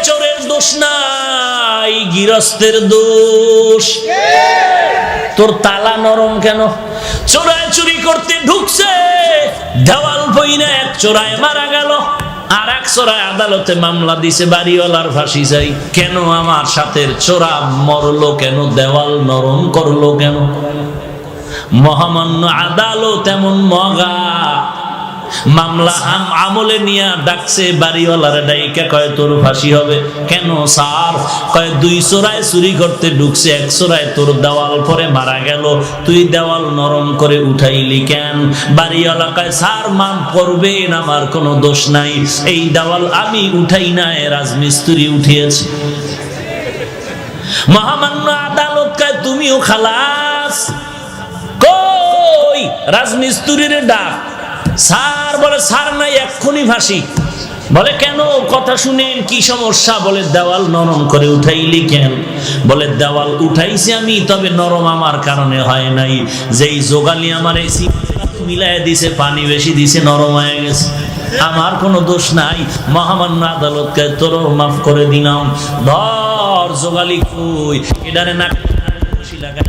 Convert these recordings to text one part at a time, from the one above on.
চোরের দোষ নাই, গৃহস্থের দোষ। তোর তালা নরম কেন? চোরায় চুরি করতে ঢুকছে, দেওয়াল বইনা এক চোরায় মারা গেল, আর এক চোরায় আদালতে মামলা দিছে, বাড়িওয়ালার ফাঁসি চাই। কেন আমার সাথে চোরা মরলো কেন? দেওয়াল নরম করলো কেন? মহামান্য আদালত এমন মগা, মামলা আমলে নিয়ে ডাকছে বাড়িওয়ালার ডাইকা, কয় তোর ফাঁসি হবে। কেন স্যার? কয় দুই চোরায় চুরি করতে ঢুকছে, এক চোরায় তোর দেওয়াল পরে মারা গেল, তুই দেওয়াল নরম করে উঠাইলি কেন? বাড়িওয়ালা কয় স্যার মাফ করবেন, আমার কোনো দোষ নাই, এই দেওয়াল আমি উঠাই নাই, রাজমিস্ত্রি উঠিয়েছে। মহামান্য আদালত কয় তুমিও খালাস। কই রাজমিস্ত্রির ডাক। স্যার বলে স্যার নাই, এক্ষুনি ফাঁসি। বলে কেন? কথা শুনেন, কি সমস্যা? বলে দেওয়াল নরম করে উঠাইলি কেন? বলে দেওয়াল উঠাইছি আমি, তবে নরম আমার কারণে হয় নাই, যেই যোগালি আমার এসি মিলাই দিছে, পানি বেশি দিছে, নরম হয়ে গেছে, আমার কোনো দোষ নাই। মহামান্য আদালতকে তোর মাফ করে দিলাম। ধর যোগালি কই, এটারে না লাগা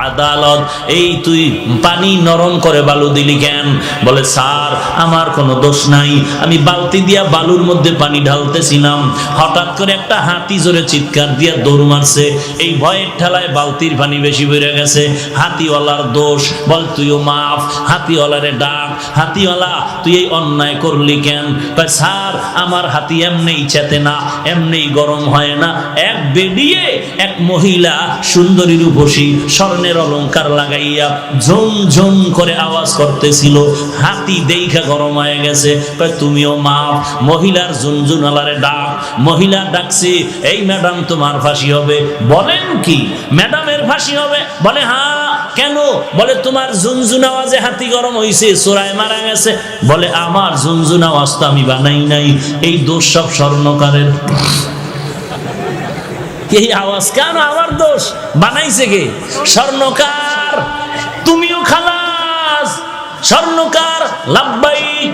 আদালত, এই তুই পানি নরম করে বালু দিলি কেন? বলে স্যার আমার কোনো দোষ নাই, আমি বালতি দিয়া বালুর মধ্যে পানি ঢালতেছিলাম, হঠাৎ করে একটা হাতি জোরে চিৎকার দিয়া দৌড় মারছে, এই ভয়ের ঠেলায় বালতির পানি বেশি বেড়ে গেছে, হাতিওয়ালার দোষ। বল তুইও মাফ। হাতিওয়ালারে ডাক, হাতিওয়ালা তুই এই অন্যায় করলি কেন? কয় স্যার আমার হাতি এমনি চেতে না, এমনি গরম হয় না, এক বেডিয়ে এক মহিলা সুন্দরী রূপসী স্বর্ণের অলংকার লাগাইয়া ঝুম ঝুম করে আওয়াজ করতেছিল, হাতি দেখা গরম হয়ে গেছে। তুমিও মাপ। মহিলার ঝুনঝুনালারে ডাক, মহিলা ডাকছে, এই ম্যাডাম তোমার ফাঁসি হবে। বলেন কি ম্যাডামের ফাঁসি হবে? বলে হ্যাঁ। কেন? বলে তোমার ঝুনঝুন আওয়াজে হাতি গরম হয়েছে, চোরায় মারা গেছে। বলে আমার ঝুনঝুন আওয়াজ তো আমি বানাই নাই, এই দোষ সব স্বর্ণকারের। এই আওয়াজ কেন আমার দোষ? বানাইছে কে? স্বর্ণকার। তুমিও খালাস। স্বর্ণকার লাব্বাইক।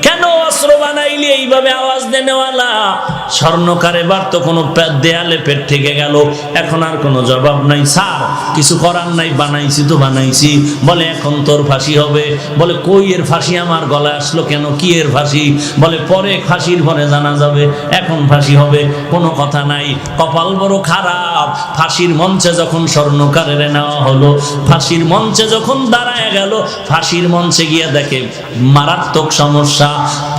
কেন অস্ত্র বানাইলি এইভাবে আওয়াজ দেনেওয়ালা? স্বর্ণকার এবার তো কোনো দেয়ালে পেট থেকে গেল, এখন আর কোনো জবাব নাই। স্যার কিছু করার নাই, বানাইছি তো বানাইছি। বলে এখন তোর ফাঁসি হবে। বলে কই এর ফাঁসি আমার গলায় আসলো কেন? কি এর ফাঁসি? বলে পরে ফাঁসির পরে জানা যাবে, এখন ফাঁসি হবে। কোনো কথা নাই। কপাল বড় খারাপ, ফাঁসির মঞ্চে যখন স্বর্ণকারের নেওয়া হলো, ফাঁসির মঞ্চে যখন দাঁড়ায় গেল, ফাঁসির মঞ্চে গিয়ে দেখে মারাত্মক সমস্যা,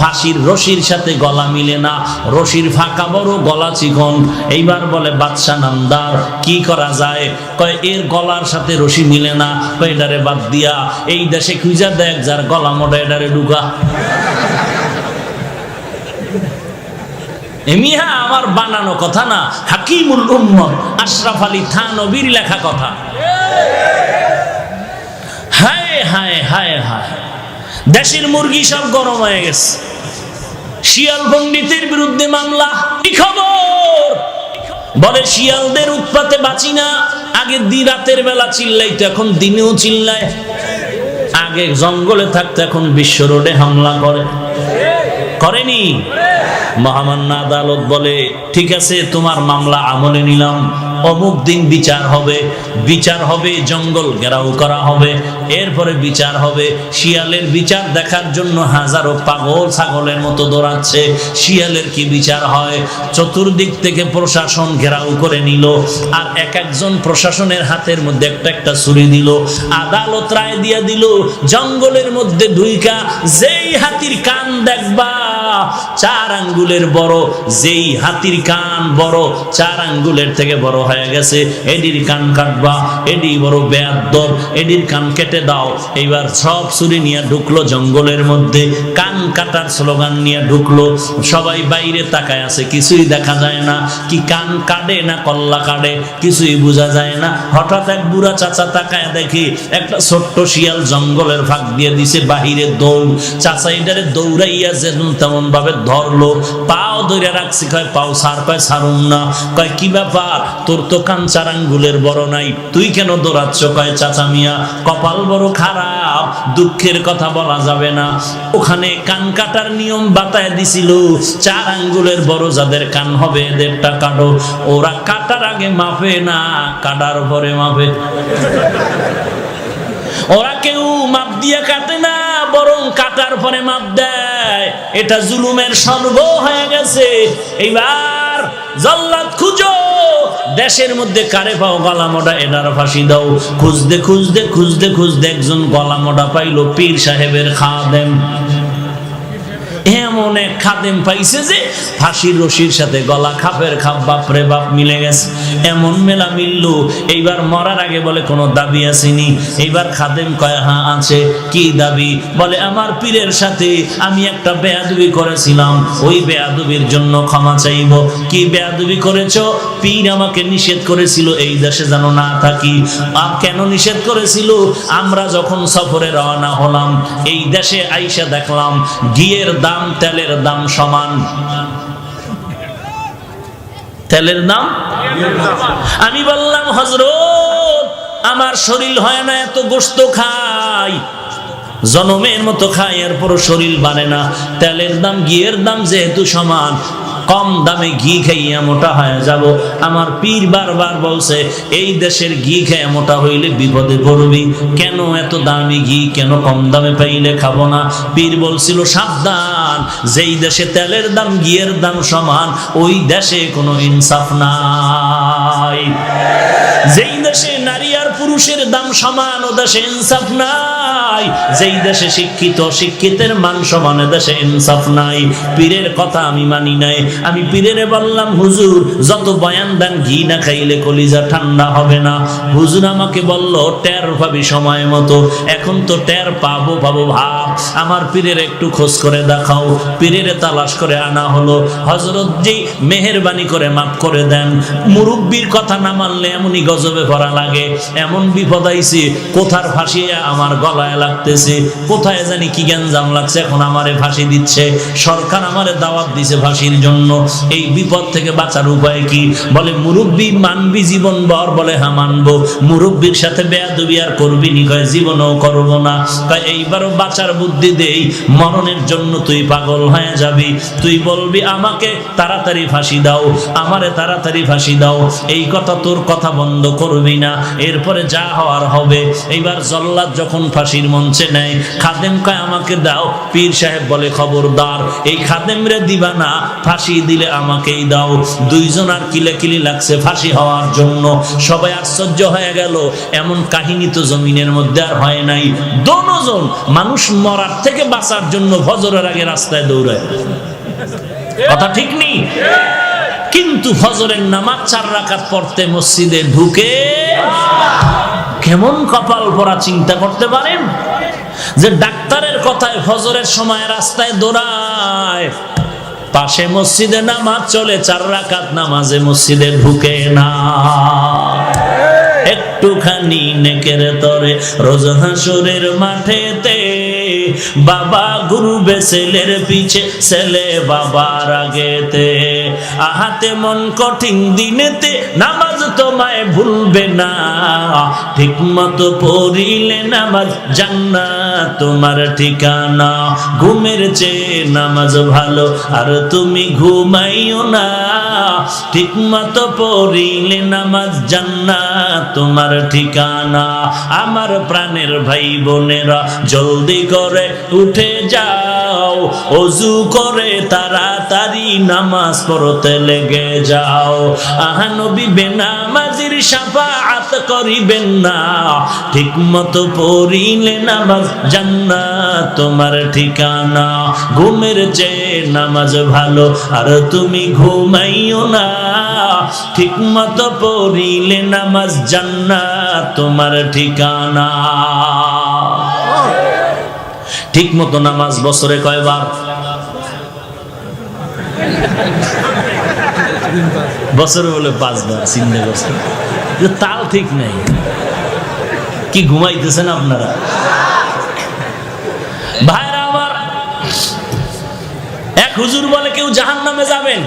ফাঁসির রশির সাথে গলা মিলে না, রশির ফাঁকা বড়, গলা চিকন। এইবার বলে বাদশা নামদার কি করা যায়? কয় এর গলার সাথে রশি মিলে না, কয় এটারে বাদ দিয়া এই দেশে খুঁজা দেখ যার গলা মোটা, এটারে ঢুকা। এমিহা আমার বানানো কথা না, হাকিমুল উম্মত আশরাফ আলী থানভীর লেখা কথা। হায় হায় হায় হায়, দেশের মুরগি সব গরম হয়ে গেছে। শিয়াল পণ্ডিতের বিরুদ্ধে মামলা। কি খবর? বলে শিয়ালদের উৎপাতে বাঁচি না। আগে রাতের বেলা চিল্লাইতো, এখন দিনেও চিল্লায়। আগে জঙ্গলে থাকতো, এখন বিশ্ব রোডে হামলা করে। করেনি? মহামান্য আদালত বলে ঠিক আছে তোমার মামলা আমলে নিলাম, অমুক দিন বিচার হবে, বিচার হবে, জঙ্গল ঘেরাও করা হবে, এরপরে বিচার হবে। শিয়ালের বিচার দেখার জন্য হাজারো পাগল ছাগলের মতো দৌড়াচ্ছে। শিয়ালের কি বিচার হয়? চতুর্দিক থেকে প্রশাসন ঘেরাও করে নিল, আর এক একজন প্রশাসনের হাতের মধ্যে একটা একটা ছুরি দিল। আদালত রায় দিয়া দিল, জঙ্গলের মধ্যে ঢুইকা যেই হাতির কান দেখবা 4 আঙ্গুলের বড়, যেই হাতির কান বড় 4 আঙ্গুলের থেকে বড় হয়ে গেছে, এডির কান কাটবা, এডি বড় বেয়াদব, এডির কান কেটে দাও। এইবার সব ছুরি নিয়ে ঢুকলো জঙ্গলের মধ্যে, কান কাটার স্লোগান নিয়ে ঢুকলো। সবাই বাইরে তাকায় আছে, কিছুই দেখা যায় না, কি কান কাটে না কল্লা কাটে কিছুই বোঝা যায় না। হঠাৎ এক বুড়া চাচা তাকায় দেখি একটা ছোট্ট শিয়াল জঙ্গলের ফাঁক দিয়ে দিছে বাহিরে দৌড়। চাচা এটারে দৌড়াইয়া যেমন তেমন ভাবে ধরলো, পাও ধরে রাখছি, কয় পাও সার, কয় সারুম না। কয় কি ব্যাপার, তোর তো কান 4 আঙ্গুলের বড় নাই, তুই কেন দৌড়াচ্ছ? কয় চাচা মিয়া কপাল বড় খারাপ, দুঃখের কথা বলা যাবে না। ওখানে কান কাটার নিয়ম বাতায় দিছিল, 4 আঙ্গুলের বড় যাদের কান হবে এদেরটা কাটো। ওরা কাটার আগে মাপে না, কাটার পরে মাপে। ওরা কেউ মাপ দিয়ে কাটে না, বরং কাটার পরে মাপ দেয়। এটা জুলুমের স্বর্গ হয়ে গেছে। এইবার জল্লাদ খুঁজো, দেশের মধ্যে কারে পাও গলা মোটা, এনার ফাঁসি দাও। খুঁজতে খুঁজতে খুঁজতে খুঁজতে একজন গলা মোটা পাইলো, পীর সাহেবের খাদেম। এমন এক খাদেম পাইছে যে ফাঁসির রশির সাথে গলা খাপের খাপ, বাপরে বাপ মিলে গেছে। এমন মেলা মিলল, এইবার মরার আগে বলে কোনো দাবি আসেনি। এইবার খাদেম কয় হ্যাঁ আছে। কি দাবি? বলে আমার পীরের সাথে আমি একটা বেয়াদবি করেছিলাম, ওই বেয়াদবির জন্য ক্ষমা চাইব। কি বেয়াদবি করেছো? পীর আমাকে নিষেধ করেছিল এই দেশে যেন না থাকি। কেন নিষেধ করেছিল? আমরা যখন সফরে রওনা হলাম, এই দেশে আইসা দেখলাম ঘিয়ের দাম তেলের দাম সমান। তেলের দাম? আমি বললাম হযরত, আমার শরীর হয় না এত গোশত খাই, জনমের মতো খাই, এরপরও শরীর বাড়ে না। তেলের দাম ঘিয়ের দাম যেহেতু সমান, কম দামে ঘি খাইয়া মোটা হয়ে যাব। আমার পীর বারবার বলছে এই দেশের ঘি খেয়ে মোটা হইলে বিপদে পড়বি। কেন এত দামি ঘি, কেন কম দামে পাইলে খাবো না? পীর বলছিল সাবধান, যেই দেশে তেলের দাম ঘিয়ের দাম সমান, ওই দেশে কোনো ইনসাফ নাই। যেই দেশে নারী আর পুরুষের দাম সমান, ও দেশে ইনসাফ নাই। যেই দেশে শিক্ষিত শিক্ষিতের মান সমান, দেশে ইনসাফ নাই। পীরের কথা আমি মানি নাই। আমি পীরেরে বললাম হুজুর যত বয়ান দেন ঘি না খাইলে কলিজা ঠান্ডা হবে না। হুজুর আমাকে বলল টের পাবি সময় মতো। এখন তো টের পাবো পাবো ভাব। আমার পীরের একটু খোঁজ করে দেখাও। পীরেরে তালাশ করে আনা হলো। হযরত জি মেহেরবানি করে মাফ করে দেন, মুরব্বির কথা না মানলে এমনই গজবে ভরা লাগে। এমন বিপদ আইছে, কোথার ফাঁসিয়া আমার গলায় লাগতেছে, কোথায় জানি কি গ্যাঞ্জাম লাগছে, এখন আমারে ফাঁসি দিচ্ছে। সরকার আমারে দাওয়াত দিছে ফাঁসির জন্য। এই বিপদ থেকে বাঁচার উপায় কি? বলে মুরব্বি মানবি জীবন ভর? বলে হ্যাঁ মানবো। মুরব্বির সাথে বেয়াদবি আর করবি নি? কয় জীবনও করব না। কয় এইবারও বাঁচার বুদ্ধি দেই, মরণের জন্য তুই পাগল হয়ে যাবি। তুই বলবি আমাকে তাড়াতাড়ি ফাঁসি দাও, আমারে তাড়াতাড়ি ফাঁসি দাও। এই কথা তোর কথা বন্ধ করবি না, এরপরে যা হওয়ার হবে। এইবার জল্লাদ যখন ফাঁসির মঞ্চে নেয়, খাদেম কয় আমাকে দাও। পীর সাহেব বলে খবরদার, এই খাদেমরে দিবা না, ফাঁসি দিলে আমাকেই দাও। দুইজন আর কিলাকিলি লাগছে ফাঁসি হওয়ার জন্য। সবাই আশ্চর্য হয়ে গেল, এমন কাহিনী তো জমিনের মধ্যে আর হয় নাই। দোনোজন মানুষ মরার থেকে বাঁচার জন্য ফজরের আগে রাস্তায় দৌড়ায়। কথা ঠিক নেই? কিন্তু ফজরের নামাজ 4 রাকাত পড়তে মসজিদে ঢুকে কেমন কপাল পরা চিন্তা করতে পারেন? যে ডাক্তারের কথায় ফজরের সময় রাস্তায় দৌড়ায়, পাশে মসজিদে নামাজ চলে, 4 রাকাত নামাজে মসজিদে ঢুকে না। একটুখানি নেকের তরে রোজ হাসরের মাঠেতে বাবা ঘুরবে ছেলের পিছে, ছেলে বাবার আগেতে। আহাতে মন কঠিন দিনেতে নামাজ তোমায় ভুলবে না, ঠিক মতো পড়িলে নামাজ জান্নাত তোমার ঠিকানা। ঘুমের চেয়ে নামাজ ভালো আর তুমি ঘুমাইও না, ঠিক মতো পড়িলে নামাজ জান্নাত তোমার ঠিকানা। আমার প্রাণের ভাই বোনেরা জলদি করে উঠে যাও, ওযু করে তাড়াতাড়ি নামাজ পড়তে লেগে যাও। আহা নবী বেনামাজির শাফাআত করিবেন না, ঠিক মতো পড়িলে নামাজ জান্নাত তোমার ঠিকানা। ঘুমের চেয়ে নামাজ ভালো আর তুমি ঘুমাইও না, ঠিক মতো পড়িলে নামাজ জান্নাত তোমার ঠিকানা। ঠিক মতো নামাজ বছরে কয়বার? বছরে বলে 5 বার। চিন্তা করছেন? তাল ঠিক নাই। কি ঘুমাইতেছেন আপনারা? ভাইরা আমার, এক হুজুর বলে কেউ জাহান্নামে যাবেন,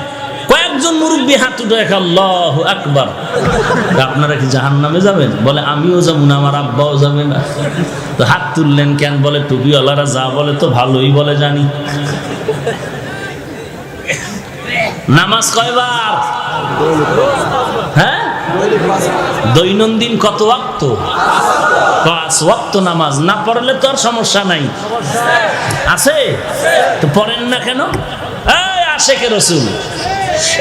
কয়েকজন মুরব্বী হাত উঠে আল্লাহু আকবার। আপনারা কি জাহান্নামে যাবেন? বলে আমিও যাবো না, আমার আব্বাও যাবে না। তো হাত তুললেন কেন? বলে টুপিওয়ালারা যা বলে তো ভালোই বলে জানি। নামাজ কয়বার? হ্যাঁ, দৈনন্দিন কত ওয়াক্ত? 5 ওয়াক্ত নামাজ। না পড়লে তো আর সমস্যা নাই, আছে তো পড়েন না কেন? এই আশেকে রাসূল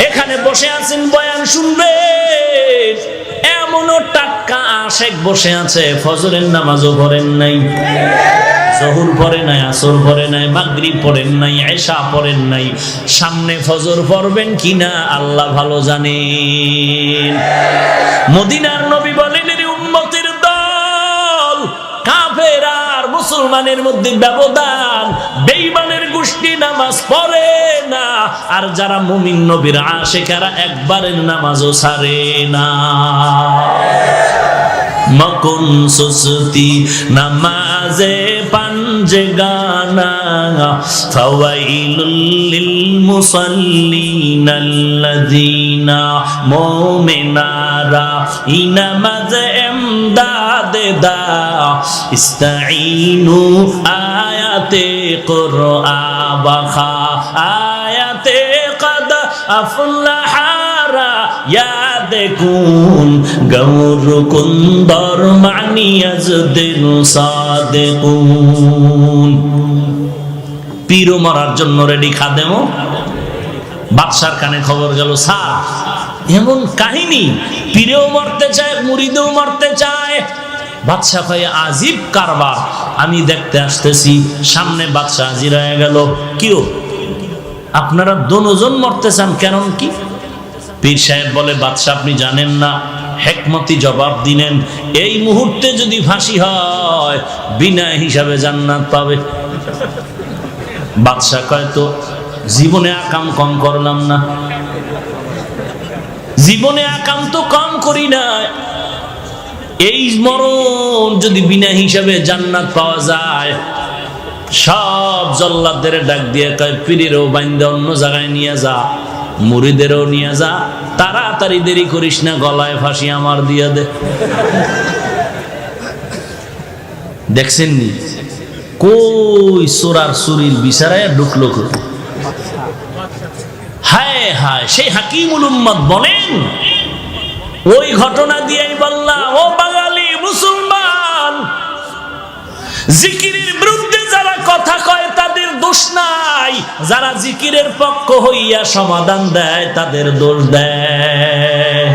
এখানে বসে আছেন, বয়ান শুনবেন, এমনও টাটকা আশেক বসে আছে, ফজরের নামাজও পড়েন নাই, জোহর পড়ে নাই, আসর পড়ে নাই, মাগরিব পড়েন নাই, এশা পড়েন নাই। সামনে ফজর পড়বেন কিনা আল্লাহ ভালো জানেন। মদিনার নবী বলেন, এর উম্মতের দল, কাফের আর মুসলমানের মধ্যে ব্যবধান, বেঈমানের গোষ্ঠী নামাজ পড়ে না, আর যারা মুমিন নবীর আশিকেরা একবারের নামাজও ছাড়ে না। মকুন সুস্তি নামাজে পাঞ্জগানা, ফাওয়াইলুল লিল মুসাল্লিন আল্লাযিনা মুমিনারা ইনামাজ এমদাদে দা, ইস্তাঈনু আয়াতে কুরআবা, আয়াতে কদ আফলাহারা ইয়াদেকুন গৌর কুন্দর মানিয়াজদের সাদেকুন। পীরও মরার জন্য রেডি, খাদেমও। বাদশার কানে খবর গেল, স্যার এমন কাহিনী, পীরেও মরতে চায়, মুরিদেও মরতে চায়। বাদশা কয়, আজীব কারবার, আমি দেখতে আসতেছি। সামনে বাদশা হাজির হয়ে গেল। কিও আপনারা দুজন মরতে চান, কারণ কি? পীর সাহেব বলে, বাদশা আপনি জানেন না? হেকমতি জবাব দিলেন, এই মুহূর্তে যদি ফাঁসি হয় বিনা হিসাবে জান্নাত পাবে। বাদশা কয়, তো জীবনে আকাম কম করলাম না, জীবনে আকাম তো কম করি না, এই মরণ যদি বিনা হিসাবে জান্নাত পাওয়া যায়। সব জল্লাদদের ডাক দিয়ে কয়, পীরেরও বাইন্দা অন্য জায়গায় নিয়ে যা, মুরিদেরও নিয়ে যা, তাড়াতাড়ি দেরি করিস না, গলায় ফাঁসি আমার দিয়ে দে। দেখছেন নি কই সোরার সুরির বিচারায় ঢুকলো। হায় হায়, সেই হাকিমুল উম্মত বলেন, ওই ঘটনা দিয়েই বললাম, ও বাঙালি মুসলমান, জিকিরের বিরুদ্ধে যারা কথা কয় তাদের দোষ নাই, যারা জিকিরের পক্ষ হইয়া সমাধান দেয় তাদের দোষ দেয়।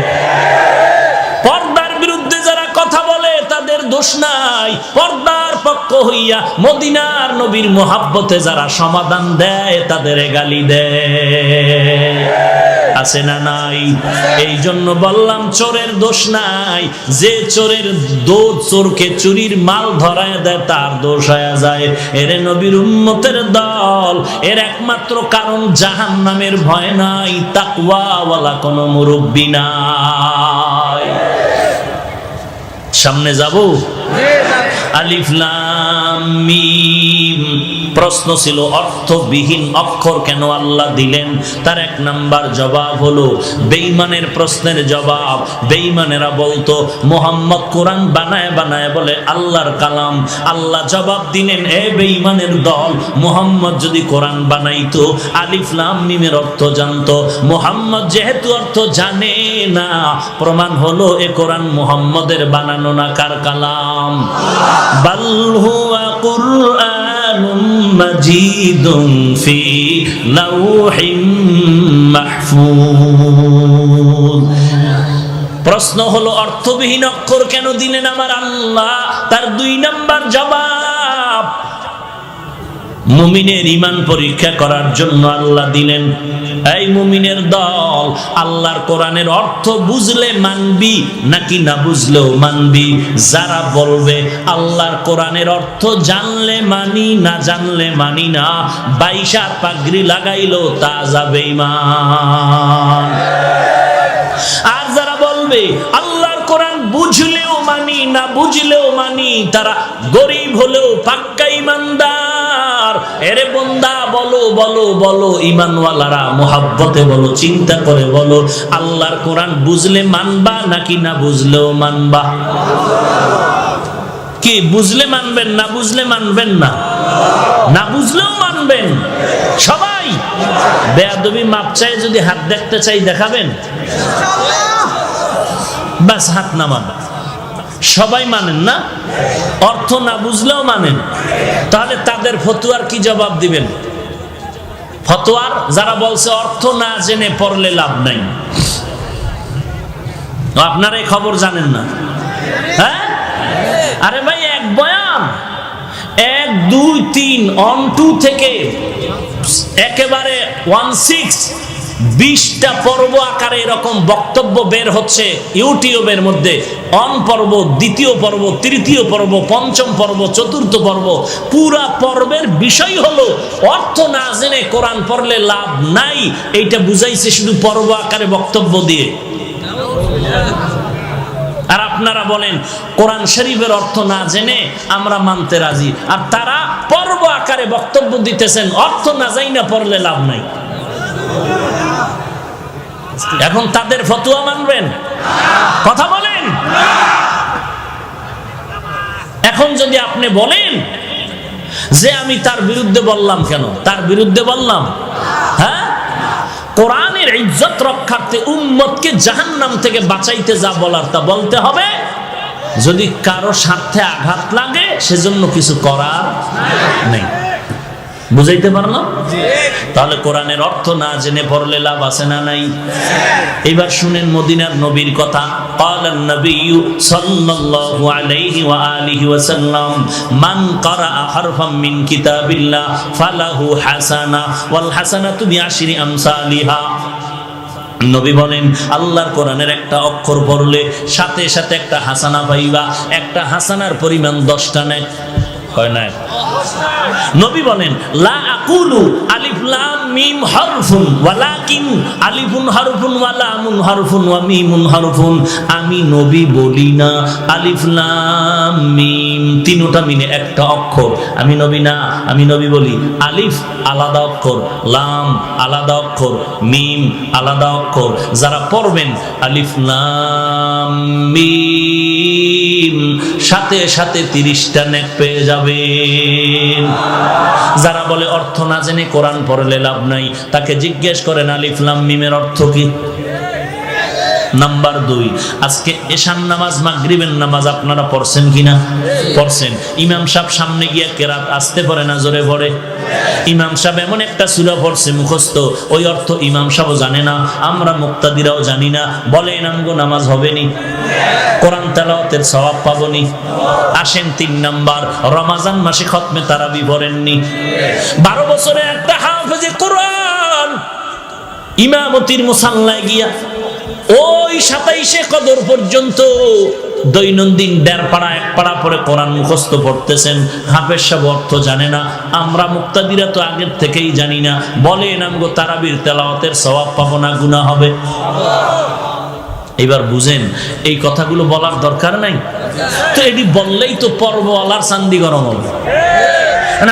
পর্দার বিরুদ্ধে যারা কথা বলে তাদের দোষ নাই, পর্দার পক্ষ হইয়া মদিনার নবীর মোহাব্বতে যারা সমাধান দেয় তাদের গালি দেয়। আছে না নাই? এই জন্য বললাম, চোরের দোষ নাই, যে চোরের চোরকে চুরির মাল ধরায় দেয় তার দোষ হয়ে যায়। এর নবীর উম্মতের দল, এর একমাত্র কারণ জাহান্নামের ভয় নাই, তাকওয়াওয়ালা কোনো মুরব্বি নাই। সামনে যাব। আলিফ লাম মিম। প্রশ্ন ছিল অর্থবিহীন অক্ষর কেন আল্লাহ দিলেন? তার 1 নাম্বার জবাব হলো বেঈমানের প্রশ্নের জবাব। বেঈমানেরা বলতো মুহাম্মদ কোরআন বানায় বানায় বলে আল্লাহর কালাম। আল্লাহ জবাব দিলেন, এ বেঈমানের দল, মুহাম্মদ যদি কোরআন বানাইতো আলিফ লাম মিমের অর্থ জানতো। মুহাম্মদ যেহেতু অর্থ জানে না, প্রমাণ হলো এ কোরআন মুহাম্মদের বানানো না, কার কালাম? বাল হুয়া কুরআনুম মাজিদুন ফি লাউহিম মাহফুজ। প্রশ্ন হলো অর্থবিহীন অক্ষর কেন দিলেন আমার আল্লাহ? তার 2 নাম্বার জবাব, মুমিনের ঈমান পরীক্ষা করার জন্য আল্লাহ দিলেন। এই মুমিনের দল, আল্লাহর কোরআনের অর্থ বুঝলে মানবি নাকি না বুঝলেও মানবি? যারা বলবে আল্লাহর কোরআনের অর্থ জানলে মানি, না জানলে মানি না, 22 পাগড়ি লাগাইলো তা যাবে ঈমান। আর যারা বলবে আল্লাহর কোরআন বুঝলেও মানি, না বুঝলেও মানি, তারা গরিব হলেও পাক্কা ঈমানদার, এরে বন্দা বলো বলো বলো, ঈমানওয়ালারা মুহাব্বতে বলো, চিন্তা করে বলো, আল্লাহর কোরআন বুঝলে মানবা নাকি না বুঝলেও মানবা? কি বুঝলে মানবেন না বুঝলে মানবেন না? না বুঝলেও মানবেন সবাই? বেয়াদবি মাপ চাই, যদি হাত দেখতে চাই দেখাবেন? বাস হাত নামান। সবাই মানেন না? অর্থ না বুঝলেও মানেন? তাহলে তাদের ফতোয়ার কি জবাব দিবেন? ফতোয়ার যারা বলছে অর্থ না জেনে পড়লে লাভ নাই, আপনারা এই খবর জানেন না? হ্যাঁ, আরে ভাই, এক বয়ান 1, 2, 3 অন 2 থেকে একেবারে 20টা পর্ব আকারে এরকম বক্তব্য বের হচ্ছে ইউটিউবের মধ্যে। অন পর্ব, দ্বিতীয় পর্ব, তৃতীয় পর্ব, পঞ্চম পর্ব, চতুর্থ পর্ব। পুরা পর্বের বিষয় হলো অর্থ না জেনে কোরআন পড়লে লাভ নাই। এইটা বুঝাইছে শুধু পর্ব আকারে বক্তব্য দিয়ে। আর আপনারা বলেন কোরআন শরীফের অর্থ না জেনে আমরা মানতে রাজি, আর তারা পর্ব আকারে বক্তব্য দিতেছেন অর্থ না জাইনা পড়লে লাভ নাই। এখন তাদের ফতোয়া মানবেন? কথা বলেন। এখন যদি আপনি বলেন যে আমি তার বিরুদ্ধে বললাম, কেন তার বিরুদ্ধে বললাম? হ্যাঁ, কোরআনের ইজ্জত রক্ষার্থে উম্মতকে জাহান্নাম থেকে বাঁচাইতে যা বলার তা বলতে হবে। যদি কারো স্বার্থে আঘাত লাগে সেজন্য কিছু করার নেই। বুঝাইতে পারলাম? তাহলে কোরআনের অর্থ না জেনে পড়লে লাভ আছে না নাই? এবার শুনেন মদিনার নবীর কথা। ক্বালান নবিয়্যু সাল্লাল্লাহু আলাইহি ওয়া আলিহি ওয়াসাল্লাম, মান ক্বারাআ হারফাম মিন কিতাবিল্লাহ ফালাহু হাসানা ওয়াল হাসানাতু বিআশরি আমসালিহা। নবী বলেন, আল্লাহর কোরআনের একটা অক্ষর পড়লে সাথে সাথে একটা হাসানা পাইবা। একটা হাসানার পরিমাণ 10টা নেয়। কয় না? নবী বলেন, লা আকুলু আলিফ লাম মিম হারফুন ওয়ালাকিন আলিফুন হারফুন ওয়া লামুন হারফুন ওয়া মিমুন হারফুন। আমি নবী বলি না আলিফ লাম মিম তিনটা মিলে একটা অক্ষর। আমি নবী না, আমি নবী বলি আলিফ আলাদা অক্ষর, লাম আলাদা অক্ষর, মিম আলাদা অক্ষর। যারা পড়বেন আলিফ লাম মিম সাথে সাথে 30টা নেক পেয়ে যাবেন। যারা বলে অর্থ না জেনে কোরআন পড়লে লাভ নাই, তাকে জিজ্ঞেস করেন আলিফ লাম মিমের অর্থ কি? নাম্বার 2, আজকে এশার নামাজ মাগরিবের নামাজ আপনারা পড়ছেন কিনা? পড়ছেন। ইমাম সাহেব সামনে গিয়ে কেরাত আসতে পড়ে না জোরে পড়ে? ইমাম সাহেব এমন একটা সূরা পড়ছে মুখস্থ, ওই অর্থ ইমাম সাহেবও জানে না, আমরা মুক্তাদিরাও জানি না। বলে নামগো নামাজ হবে নি? কোরআন তেলাওয়াতের সওয়াব পাবনি? আসেন 3 নাম্বার, রমজান মাসে খতমে তারাবি পড়েননি? 12 বছরে একটা হাফেজে কোরআন ইমামতির মুসাল্লায় গিয়া ওই 27শে কদর পর্যন্ত দৈনন্দিন 1.5 পারা 1 পারা পরে কোরআন মুখস্থ পড়তেছেন। হাফেজ সাহেব অর্থ জানে না, আমরা মুক্তাদিরা তো আগের থেকেই জানি না। বলে নামগো তারাবির তেলাওয়াতের সওয়াব পাবো না, গুনাহ হবে? এবার বুঝেন, এই কথাগুলো বলার দরকার নাই তো। এটি বললেই তো পর্বওয়ালার চান্দি গরম হবে।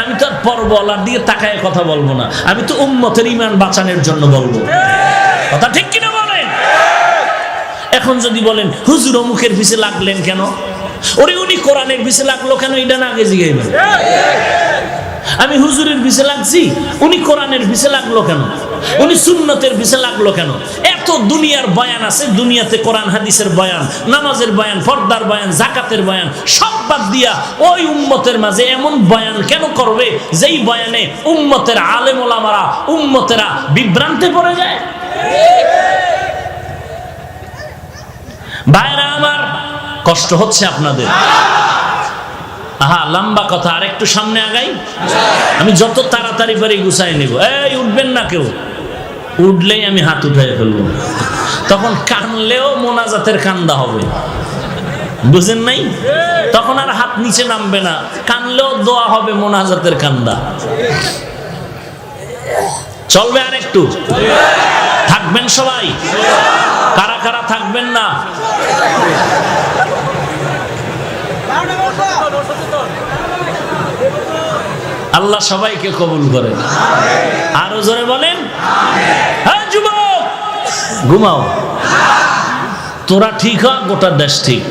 আমি তো আর পর্বওয়ালার দিকে তাকায় কথা বলবো না, আমি তো উম্মতের ঈমান বাঁচানোর জন্য বলবো। কথা ঠিক কিনা বলেন? এখন যদি বলেন হুজুর অমুকের পিছে লাগলেন কেন, ওরে উনি কোরআনের পিছে লাগলো কেন, এটা না আগে জিজ্ঞাসা। আমি হুজুরের পিছে লাগছি, উনি কোরআনের পিছে লাগলো কেন, উনি সুন্নতের পিছে লাগলো কেন? এত দুনিয়ার বয়ান আছে, দুনিয়াতে কোরআন হাদিসের বয়ান, নামাজের বয়ান, পর্দার বয়ান, যাকাতের বয়ান, সব বাদ দিয়া ওই উম্মতের মাঝে এমন বয়ান কেন করবে যেই বয়ানে উম্মতের আলেম ওলামারা, উম্মতেরা বিভ্রান্তে পড়ে যায়? ভাইরা আমার, কষ্ট হচ্ছে আপনাদের? আহা, লম্বা কথা, আর একটু সামনে আগাই। আমি যত তাড়াতাড়ি পারি গুছাই নিব। এই উঠবেন না কেউ, উঠলেই আমি হাত উঠাই ফেলবো। তখন কানলেও মোনাজাতের কান্দা হবে, বুঝেন নাই? তখন আর হাত নিচে নামবে না, কানলেও দোয়া হবে, মোনাজাতের কান্দা। চলবে আর একটু? থাকবেন সবাই? কারা কারা থাকবেন না? আল্লাহ আল্লাহ সবাইকে কবুল করেন, আরো জোরে বলেন হ্যাঁ। যুবক ঘুমাও, তোরা ঠিক হ, গোটা দেশ ঠিক।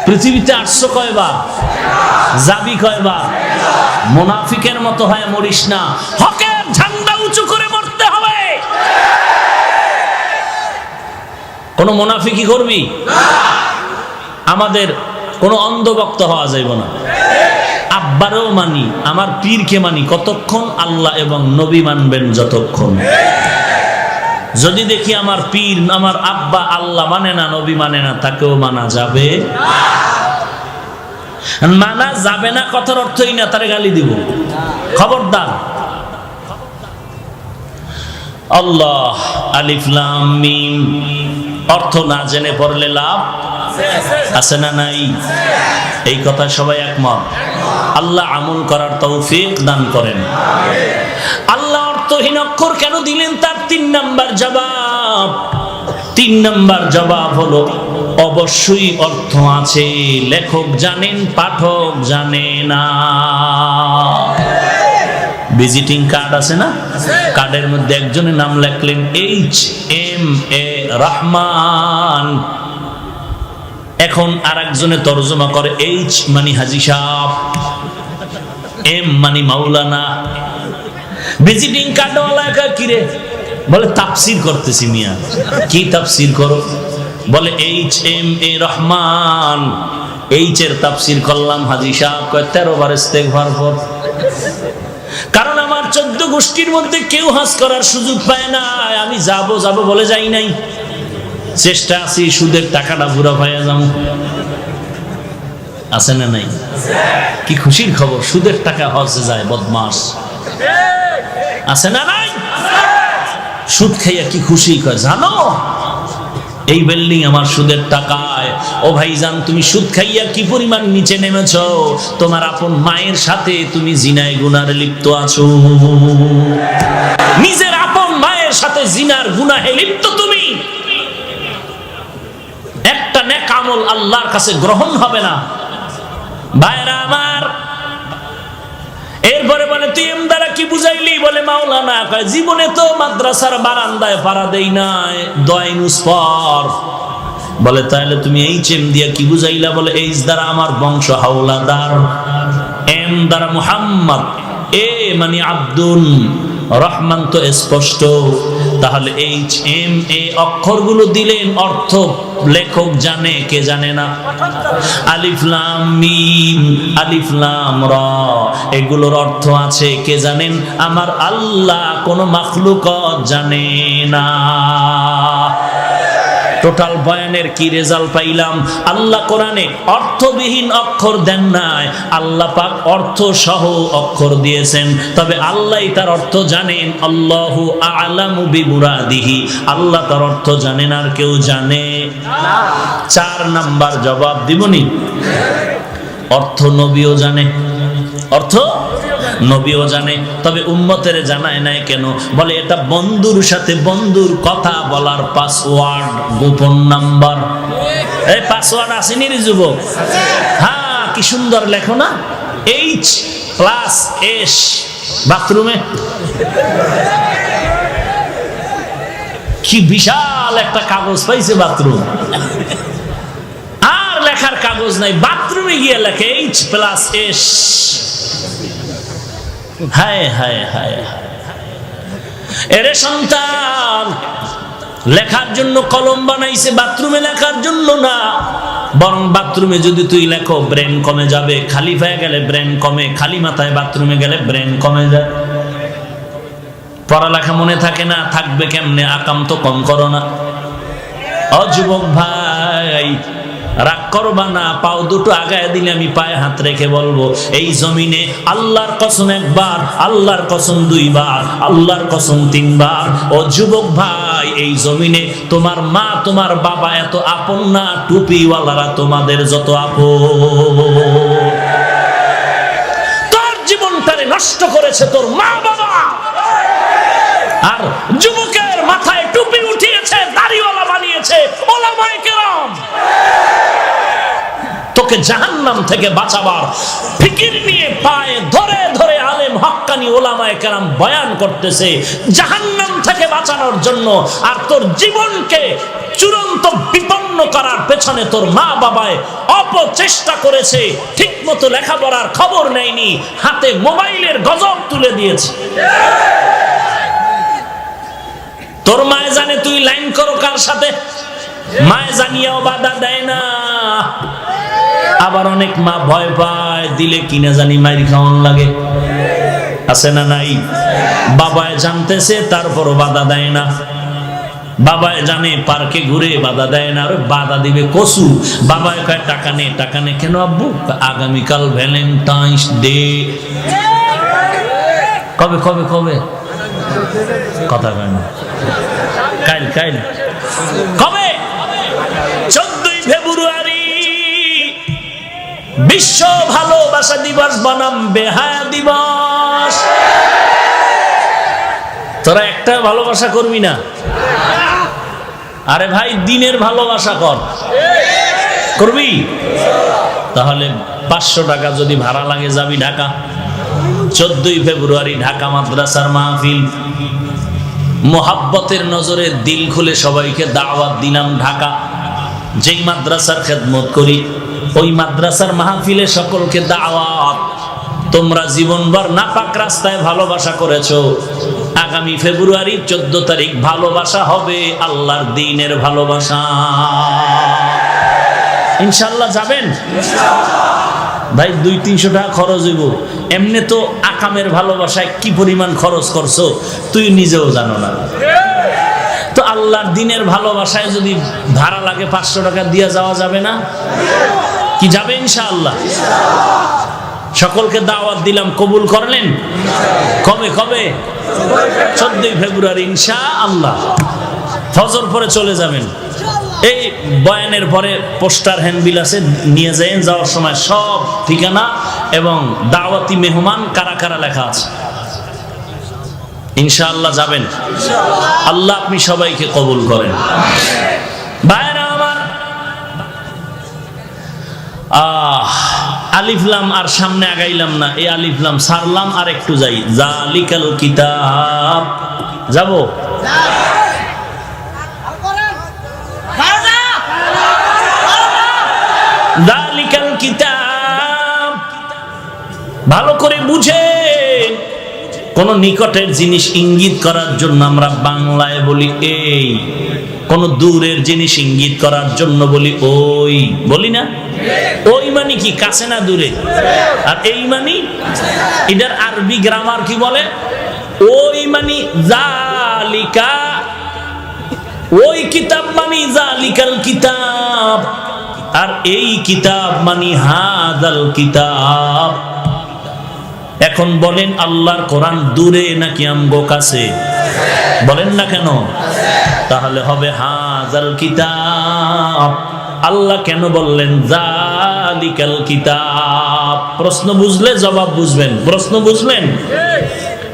পৃথিবীতে 800 কয়বার, যাবি কয়বার? মুনাফিকের মতো হয় মরিস না, হকের ঝান্ডা উঁচু করে মরতে হবে। কোন মুনাফিকি করবি? আমাদের কোন অন্ধভক্ত হওয়া যাইব না। আব্বারেও মানি, আমার পীরকে মানি কতক্ষণ? আল্লাহ এবং নবী মানবেন যতক্ষণ। যদি দেখি আমার পীর, আমার আব্বা আল্লাহ মানে না, নবী মানে না, তাকেও মানা যাবে? মানা যাবে না কথার অর্থই না তারে গালি দিব, খবরদার। আল্লাহ আলিফ লাম মিম অর্থ না জেনে পড়লে লাভ আছে না নাই? এই কথা সবাই একমত। আল্লাহ আমল করার তৌফিক দান করেন। আল্লাহ অর্থহীন অক্ষর কেন দিলেন তার 3 নাম্বার জবাব। 3 নাম্বার জবাব হলো অবশ্যই অর্থ আছে, লেখক জানেন, পাঠক জানে না। ভিজিটিং কার্ড আছে না, কার্ডের মধ্যে একজনের নাম লেখলেন HMA রহমান, এখন আর একজনে তরজমা করে H মানে হাজী সাহেব, M মানে মাওলানা। ভিজিটিং কার্ডওয়ালা কিরে বলে তাফসীর করতেছি। মিয়া কি তাফসীর করো? বলে HMA রহমান, H এর তাফসীর করলাম হাজী সাহেব। কয় 13 বার ইস্তেগফার পড়। কারণ আমার 14 গোষ্ঠীর মধ্যে কেউ হাজ করার সুযোগ পায় না, আমি যাব যাব বলে যাই নাই। চেষ্টা আছি সুদের টাকাটা পুরো পাইয়া যাবো, আছে না নাই? কি খুশির খবর, সুদের টাকা হজে যায় বদমাস, আছে না নাই? সুদ খাইয়া কি খুশি, কয় জানো এই বিল্ডিং আমার সুদের টাকায়। ও ভাইজান, তুমি সুদ খাইয়া কি পরিমাণ নিচে নেমেছো? তোমার আপন মায়ের সাথে তুমি জিনায় গুনাহে লিপ্ত আছো। নিজের আপন মায়ের সাথে জিনার গুনাহে লিপ্ত তুমি। একটা নেক আমল আল্লাহর কাছে গ্রহণ হবে না। ভাইরা আমার, এরপরে বলে তুই এম দ্বারা কি বুঝাইলি? বলে মাওলানা, কয় জীবনে তো মাদ্রাসার বারান্দায় পাড়া দেই নাই, দয়নুস পর। বলে তাহলে তুমি HM দিয়া কি বুঝাইলা? বলে H দ্বারা আমার বংশ হাওলাদার, M দ্বারা মুহাম্মদ, A মানে আব্দুল রহমান তো স্পষ্ট। তাহলে HMA অক্ষরগুলো দিলেন, অর্থ লেখক জানে, কে জানে না? আলিফ লাম মিম, আলিফ লাম র, এগুলোর অর্থ আছে, কে জানেন? আমার আল্লাহ, কোন মাখলুকত জানে না। টোটাল বয়ানের কি রেজাল্ট পাইলাম? আল্লাহ কোরআনে অর্থবিহীন অক্ষর দেন নাই, আল্লাহ পাক অর্থ সহ অক্ষর দিয়েছেন। তবে আল্লাহই তার অর্থ জানেন। আল্লাহু আ'লামু বিমুরাদিহি, আল্লাহ তার অর্থ জানেন, আর কেউ জানে না। 4 নাম্বার জবাব দিবনি, অর্থ নবীও জানে, অর্থ নবীও জানে, তবে উম্মতের জানায় নাই কেন? বলে এটা বন্ধুর সাথে বন্ধুর কথা বলার পাসওয়ার্ড, গোপন নাম্বার। এই পাসওয়ার্ড আসেনি রে যুবক? হ্যাঁ, কি সুন্দর লেখো না, H+S। বাথরুমে কি বিশাল একটা কাগজ পাইছে বাথরুম, আর লেখার কাগজ নাই, বাথরুমে গিয়ে লেখে H+S। হায় হায় হায় হায়, এরে সন্তান, লেখার জন্য কলম বানাইছে, বাথরুমে লেখার জন্য না। বরং বাথরুমে যদি তুই লেখো ব্রেন কমে যাবে, খালি হয়ে গেলে ব্রেন কমে, খালি মাথায় বাথরুমে গেলে ব্রেন কমে যায়। পড়ালেখা মনে থাকে না, থাকবে কেমনে? আকাম তো কম করো না। ও যুবক ভাই, রাগ করবা না, পাও দুটো আগায় দিলে আমি পায়ে হাত রেখে বলবো, এই জমিনে আল্লাহর কসম 1 বার, আল্লাহর কসম 2 বার, আল্লাহর কসম 3 বার। ও যুবক ভাই, এই জমিনে তোমার মা, তোমার বাবা এত আপন না, টুপিওয়ালারা তোমাদের যত আপন। তোর জীবনটারে নষ্ট করেছে তোর মা বাবা, আর যুবকের মাথায় টুপি উঠিয়েছে, দাড়িওয়ালা বানিয়েছে ওলামায়ে কেরাম। তোকে জাহান্নাম থেকে বাঁচাবার ফিকির নিয়ে পায়ে ধরে হক্কানি ওলামায়ে কেরাম বয়ান করতেছে জাহান্নাম থেকে বাঁচানোর জন্য। আর তোর জীবনকে চূড়ান্ত বিপন্ন করার পেছনে তোর মা বাবায় অপচেষ্টা করেছে, ঠিক মতো লেখাপড়ার খবর নেয়নি, হাতে মোবাইলের গজব তুলে দিয়েছে। তোর মায়ে জানে তুই লাইন করো কার সাথে, মায়ে জানিয়াও বাধা দেয় না। আবার অনেক মা ভয় পায়, দিলে কিনা জানি মাইর খাওয়ান লাগে, আছে না নাই? বাবায় জানতেছে তারপরও বাধা দেয় না। বাবায় জানে পার্কে ঘুরে বাধা দেয় না, আর বাধা দিবে কসু। বাবায় কয় টাকা নে, টাকা নে। কেন আব্বু? আগামীকাল ভ্যালেন্টাইন্স ডে। কবে কবে কবে? কথা কয় না। কাইল কাইল কবে? 14ই ফেব্রুয়ারি বিশ্ব ভালোবাসা দিবস বনাম বেহায়া দিবস। তোরা একটা ভালোবাসা করবি না? আরে ভাই, দিনের ভালোবাসা কর, করবি? তাহলে 500 টাকা যদি ভাড়া লাগে যাবি ঢাকা। 14ই ফেব্রুয়ারি ঢাকা মাদ্রাসার মাহফিল। মোহাব্বতের নজরে দিল খুলে সবাইকে দাওয়াত দিলাম ঢাকা। যেই মাদ্রাসার খেদমত করি ওই মাদ্রাসার মাহফিলে সকলকে দাওয়াত। তোমরা জীবনভর নাপাক রাস্তায় ভালোবাসা করেছো, আগামী ফেব্রুয়ারি 14 তারিখ ভালোবাসা হবে আল্লাহর দ্বীনের ভালোবাসা। ইনশাআল্লাহ যাবেন? ভাই 200-300 টাকা খরচ হইব। এমনি তো আকামের ভালোবাসায় কি পরিমাণ খরচ করছো তুই নিজেও জানো না। তো আল্লাহর দ্বীনের ভালোবাসায় যদি ভাড়া লাগে 500 টাকা দিয়ে যাওয়া যাবে না? কি যাবে? ইনশাআল্লাহ। সকলকে দাওয়াত দিলাম, কবুল করলেন? কবে কবে? 14ই ফেব্রুয়ারি ইনশাআল্লাহ। ফজর পরে চলে যাবেন। এই বয়ানের পরে পোস্টার হ্যান্ডবিল আছে, নিয়ে যাবেন। যাওয়ার সময় সব ঠিকানা এবং দাওয়াতি মেহমান কারা কারা লেখা আছে। ইনশাআল্লাহ যাবেন। আল্লাহ আপনি সবাইকে কবুল করেন। ভাইরা আমার, আলিফ লাম আর সামনে আগাইলাম না, এই আলিফ লাম সারলাম আর একটু যাই। জালিকাল কিতাব, যাব? জালিকাল কিতাব ভালো করে বুঝে। কোন নিকটের জিনিস ইঙ্গিত করার জন্য আমরা বাংলায় বলি এই, কোন দূরের জিনিস ইঙ্গিত করার জন্য বলি ওই, বলি না? ওই মানে কি? কাছে না দূরে। আর এই মানে, এটার আরবি গ্রামার কি বলে? ওই মানে জালিকা, ওই কিতাব মানে জালিকাল কিতাব, আর এই কিতাব মানে হাযাল কিতাব। এখন বলেন আল্লাহর কোরআন দূরে নাকি আমগো কাছে? বলেন না কেন? তাহলে হবে হাযাল কিতাব। আল্লাহ কেন বললেন জালিকাল কিতাব? প্রশ্ন বুঝলে জবাব বুঝবেন। প্রশ্ন বুঝলেন?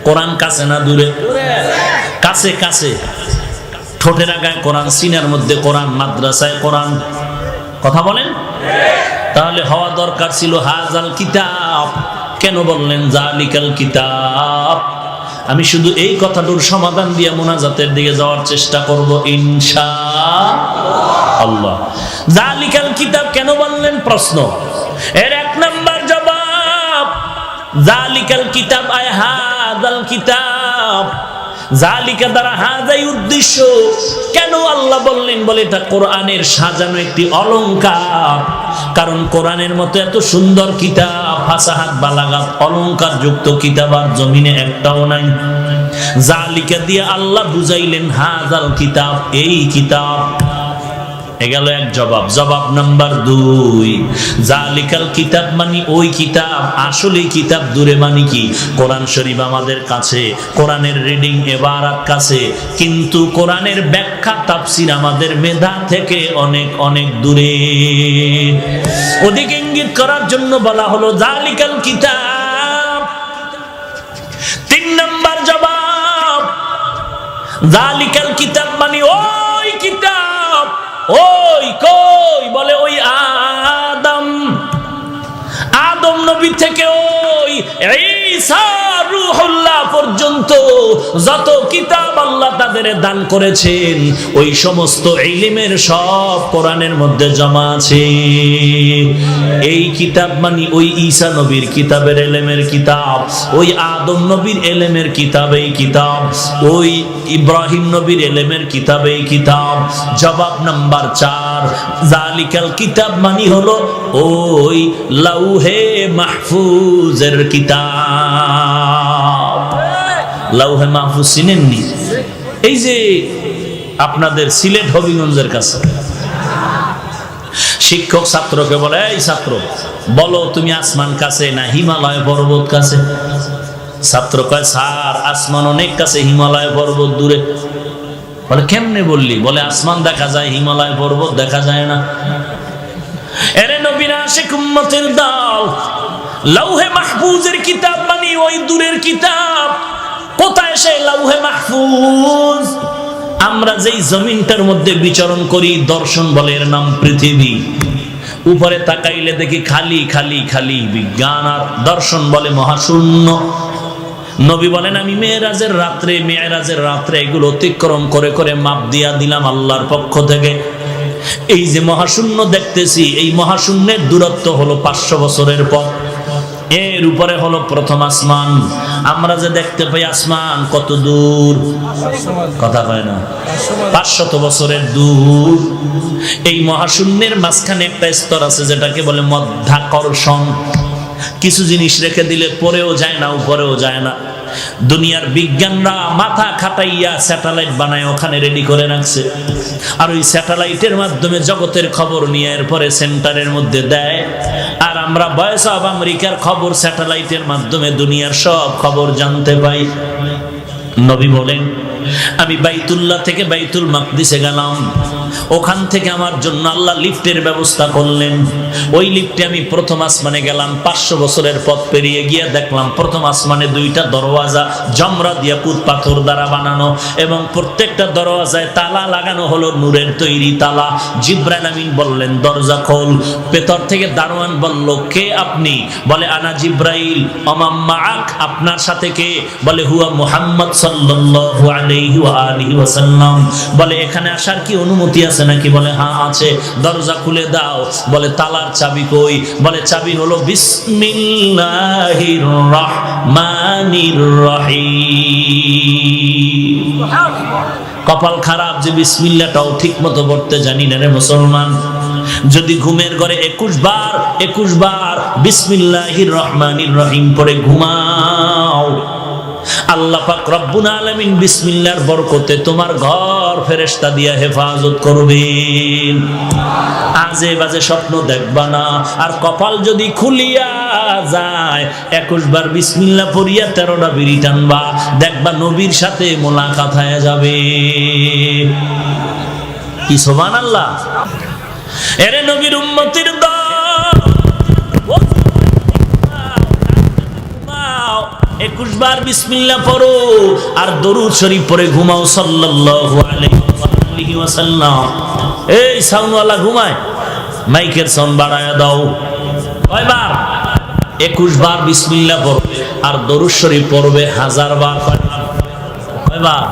কোরআন কাছে না দূরে? কাছে কাছে। ঠোঁটের আগায় কোরআন, সিনার মধ্যে কোরআন, মাদ্রাসায় কোরআন। কথা বলেন? তাহলে হওয়া দরকার ছিল হাযাল কিতাব। কেন বললেন জালিকাল কিতাব? আমি শুধু এই কথাটার সমাধান দিয়ে মুনাজাতের দিকে যাওয়ার চেষ্টা করব ইনশাআল্লাহ। জালিকাল কিতাব কেন বললেন? প্রশ্ন। এর 1 নাম্বার জবাব, জালিকাল কিতাব আয় হাযাল কিতাব। জালিকা দ্বারা হাযাই উদ্দেশ্য। কেন আল্লাহ বললেন? বলে এটা কোরআনের সাজানো একটি অলংকার। কারণ কোরআনের মতো এত সুন্দর কিতাব, ফাসাহাত, বালাগাত, অলংকার যুক্ত কিতাব আর জমিনে একটাও নাই। জালিকা দিয়ে আল্লাহ বুঝাইলেন হাযাল কিতাব, এই কিতাব। গেল এক জবাব। জবাব নাম্বার 2, জালিকাল কিতাব মানে ওই কিতাব। আসলে কিতাব দূরে মানে কি? কোরআন শরীফ আমাদের কাছে, কোরআনের রিডিং এবারাত কাছে, কিন্তু কোরআনের ব্যাখ্যা তাফসীর আমাদের মেধা থেকে অনেক অনেক দূরে। ওদিকে ইঙ্গিত করার জন্য বলা হলো জালিকাল কিতাব। 3 নাম্বার জবাব, জালিকাল কিতাব মানে ওই কিতাব। ওই কই? বলে ওই আদম, আদম নবী থেকে ওই ঈসা রূহুল্লাহ পর্যন্ত যত কিতাব আল্লাহ তাদের দান করেছেন ওই সমস্ত ইলমের সব কোরআনের মধ্যে জমা আছে। এই কিতাব মানে ওই ঈসা নবীর কিতাবের ইলমের কিতাব, ওই আদম নবীর ইলমের কিতাব এই কিতাব, ওই ইব্রাহিম নবীর ইলমের কিতাব এই কিতাব। জবাব নাম্বার 4, জালিকাল কিতাব মানে হলো ওই লাউহে মাহফুজের কিতাব। লাউহে মাহফুজ চিনেননি? এই যে আপনাদের সিলেট হবিগঞ্জের কাছে শিক্ষক ছাত্রকে বলে, এই ছাত্র বলো তুমি আসমান কাছে না হিমালয় পর্বত কাছে? ছাত্র কয় স্যার আসমান অনেক কাছে, হিমালয় পর্বত দূরে। বলে কেমনে বললি? বলে আসমান দেখা যায়, হিমালয় পর্বত দেখা যায় না। এরে নবীর আশিক উম্মতের দল, লাউহে মাহফুজের কিতাব মানে ওই দূরের কিতাব। কোথায় সেই লাউহে মাহফুজ? আমরা যেই জমিনটার মধ্যে বিচরণ করি, দর্শন বলে এর নাম পৃথিবী। উপরে তাকাইলে দেখি খালি খালি খালি, বিজ্ঞান আর দর্শন বলে মহাশূন্য। নবী বলেন আমি মেরাজের রাত্রে এগুলো অতিক্রম করে করে মাপ দিয়া দিলাম আল্লাহর পক্ষ থেকে। এই যে মহাশূন্য দেখতেছি, এই মহাশূন্যের দূরত্ব হলো 500 বছরের পথ। এর উপরে হলো প্রথম আসমান। আমরা যে দেখতে পাই আসমান কত দূর, কথা কয় না, 500 বছরের দূর। এই মহাশূন্যের মাঝখানে একটা স্তর আছে যেটাকে বলে মধ্যাকর্ষণ। কিছু জিনিস রেখে দিলে পরেও যায় না, উপরেও যায় না। দুনিয়ার বিজ্ঞানরা মাথা খাটাইয়া স্যাটেলাইট বানায় ওখানে রেডি করে রাখছে, আর ওই স্যাটেলাইটের মাধ্যমে জগতের খবর নিয়ে এরপরে সেন্টারের মধ্যে দেয়। আর আমরা ভয়েস অফ আমেরিকার খবর স্যাটেলাইটের মাধ্যমে দুনিয়ার সব খবর জানতে পাই। নবী বলেন আমি বাইতুল্লাহ থেকে বাইতুল মাকদিসে গেলাম, ওখান থেকে আমার জন্য আল্লাহ লিফটের ব্যবস্থা করলেন। ওই লিফটে আমি প্রথম আসমানে গেলাম। 500 বছরের পথ পেরিয়ে গিয়ে দেখলাম প্রথম আসমানে 2টা দরওয়াজা জমরাদ ইয়াকুত পাথর দ্বারা বানানো, এবং প্রত্যেকটা দরওয়াজায় তালা লাগানো হলো নূরের তৈরি তালা। জিবরাইল আমিন বললেন দরজা খোল। ভেতর থেকে দারোয়ান বলল কে আপনি? বলে আনা জিবরাইল। অমাম মাআক, আপনার সাথে কে? বলে হুয়া মুহাম্মদ সাল্লাল্লাহু আলাইহি ওয়া আলিহি ওয়াসাল্লাম। বলে এখানে আসার কি অনুমতি আছে নাকি? বলে হ্যাঁ আছে। দরজা খুলে দাও। বলে তালার চাবি কই? বলে চাবি হলো বিসমিল্লাহির রহমানির রহিম। কপাল খারাপ যে বিসমিল্লাহটাও ঠিক মতো পড়তে জানি না রে মুসলমান। যদি ঘুমের ঘরে 21 বার বিসমিল্লাহির রহমানির রহিম পড়ে ঘুমাও, আল্লাহ পাক রব্বুল আলামিন বিসমিল্লাহর বরকতে তোমার ঘর ফেরেশতা দিয়া হেফাজত করবেন। আজে বাজে স্বপ্ন দেখবা না। আর কপাল যদি খুলিয়া যায় 21 বার বিসমিল্লাহ পড়িয়া 13টা বিড়ি টানবা, দেখবা নবীর সাথে মোলাকাত হয়ে যাবে। কি সুবহানাল্লাহ। এরে নবীর উম্মতের দল, 21 বার বিসমিল্লাহ পড়ো আর দরুদ শরীফ পড়ে ঘুমাও সাল্লাল্লাহু আলাইহি ওয়াসাল্লাম। এই সাউন্ডওয়ালা ঘুমায়, মাইকের সাউন্ড বাড়ায়া দাও। কয়বার? 21 বার বিসমিল্লাহ পড়বে আর দরুদ শরীফ পড়বে 1000 বার। কয়বার?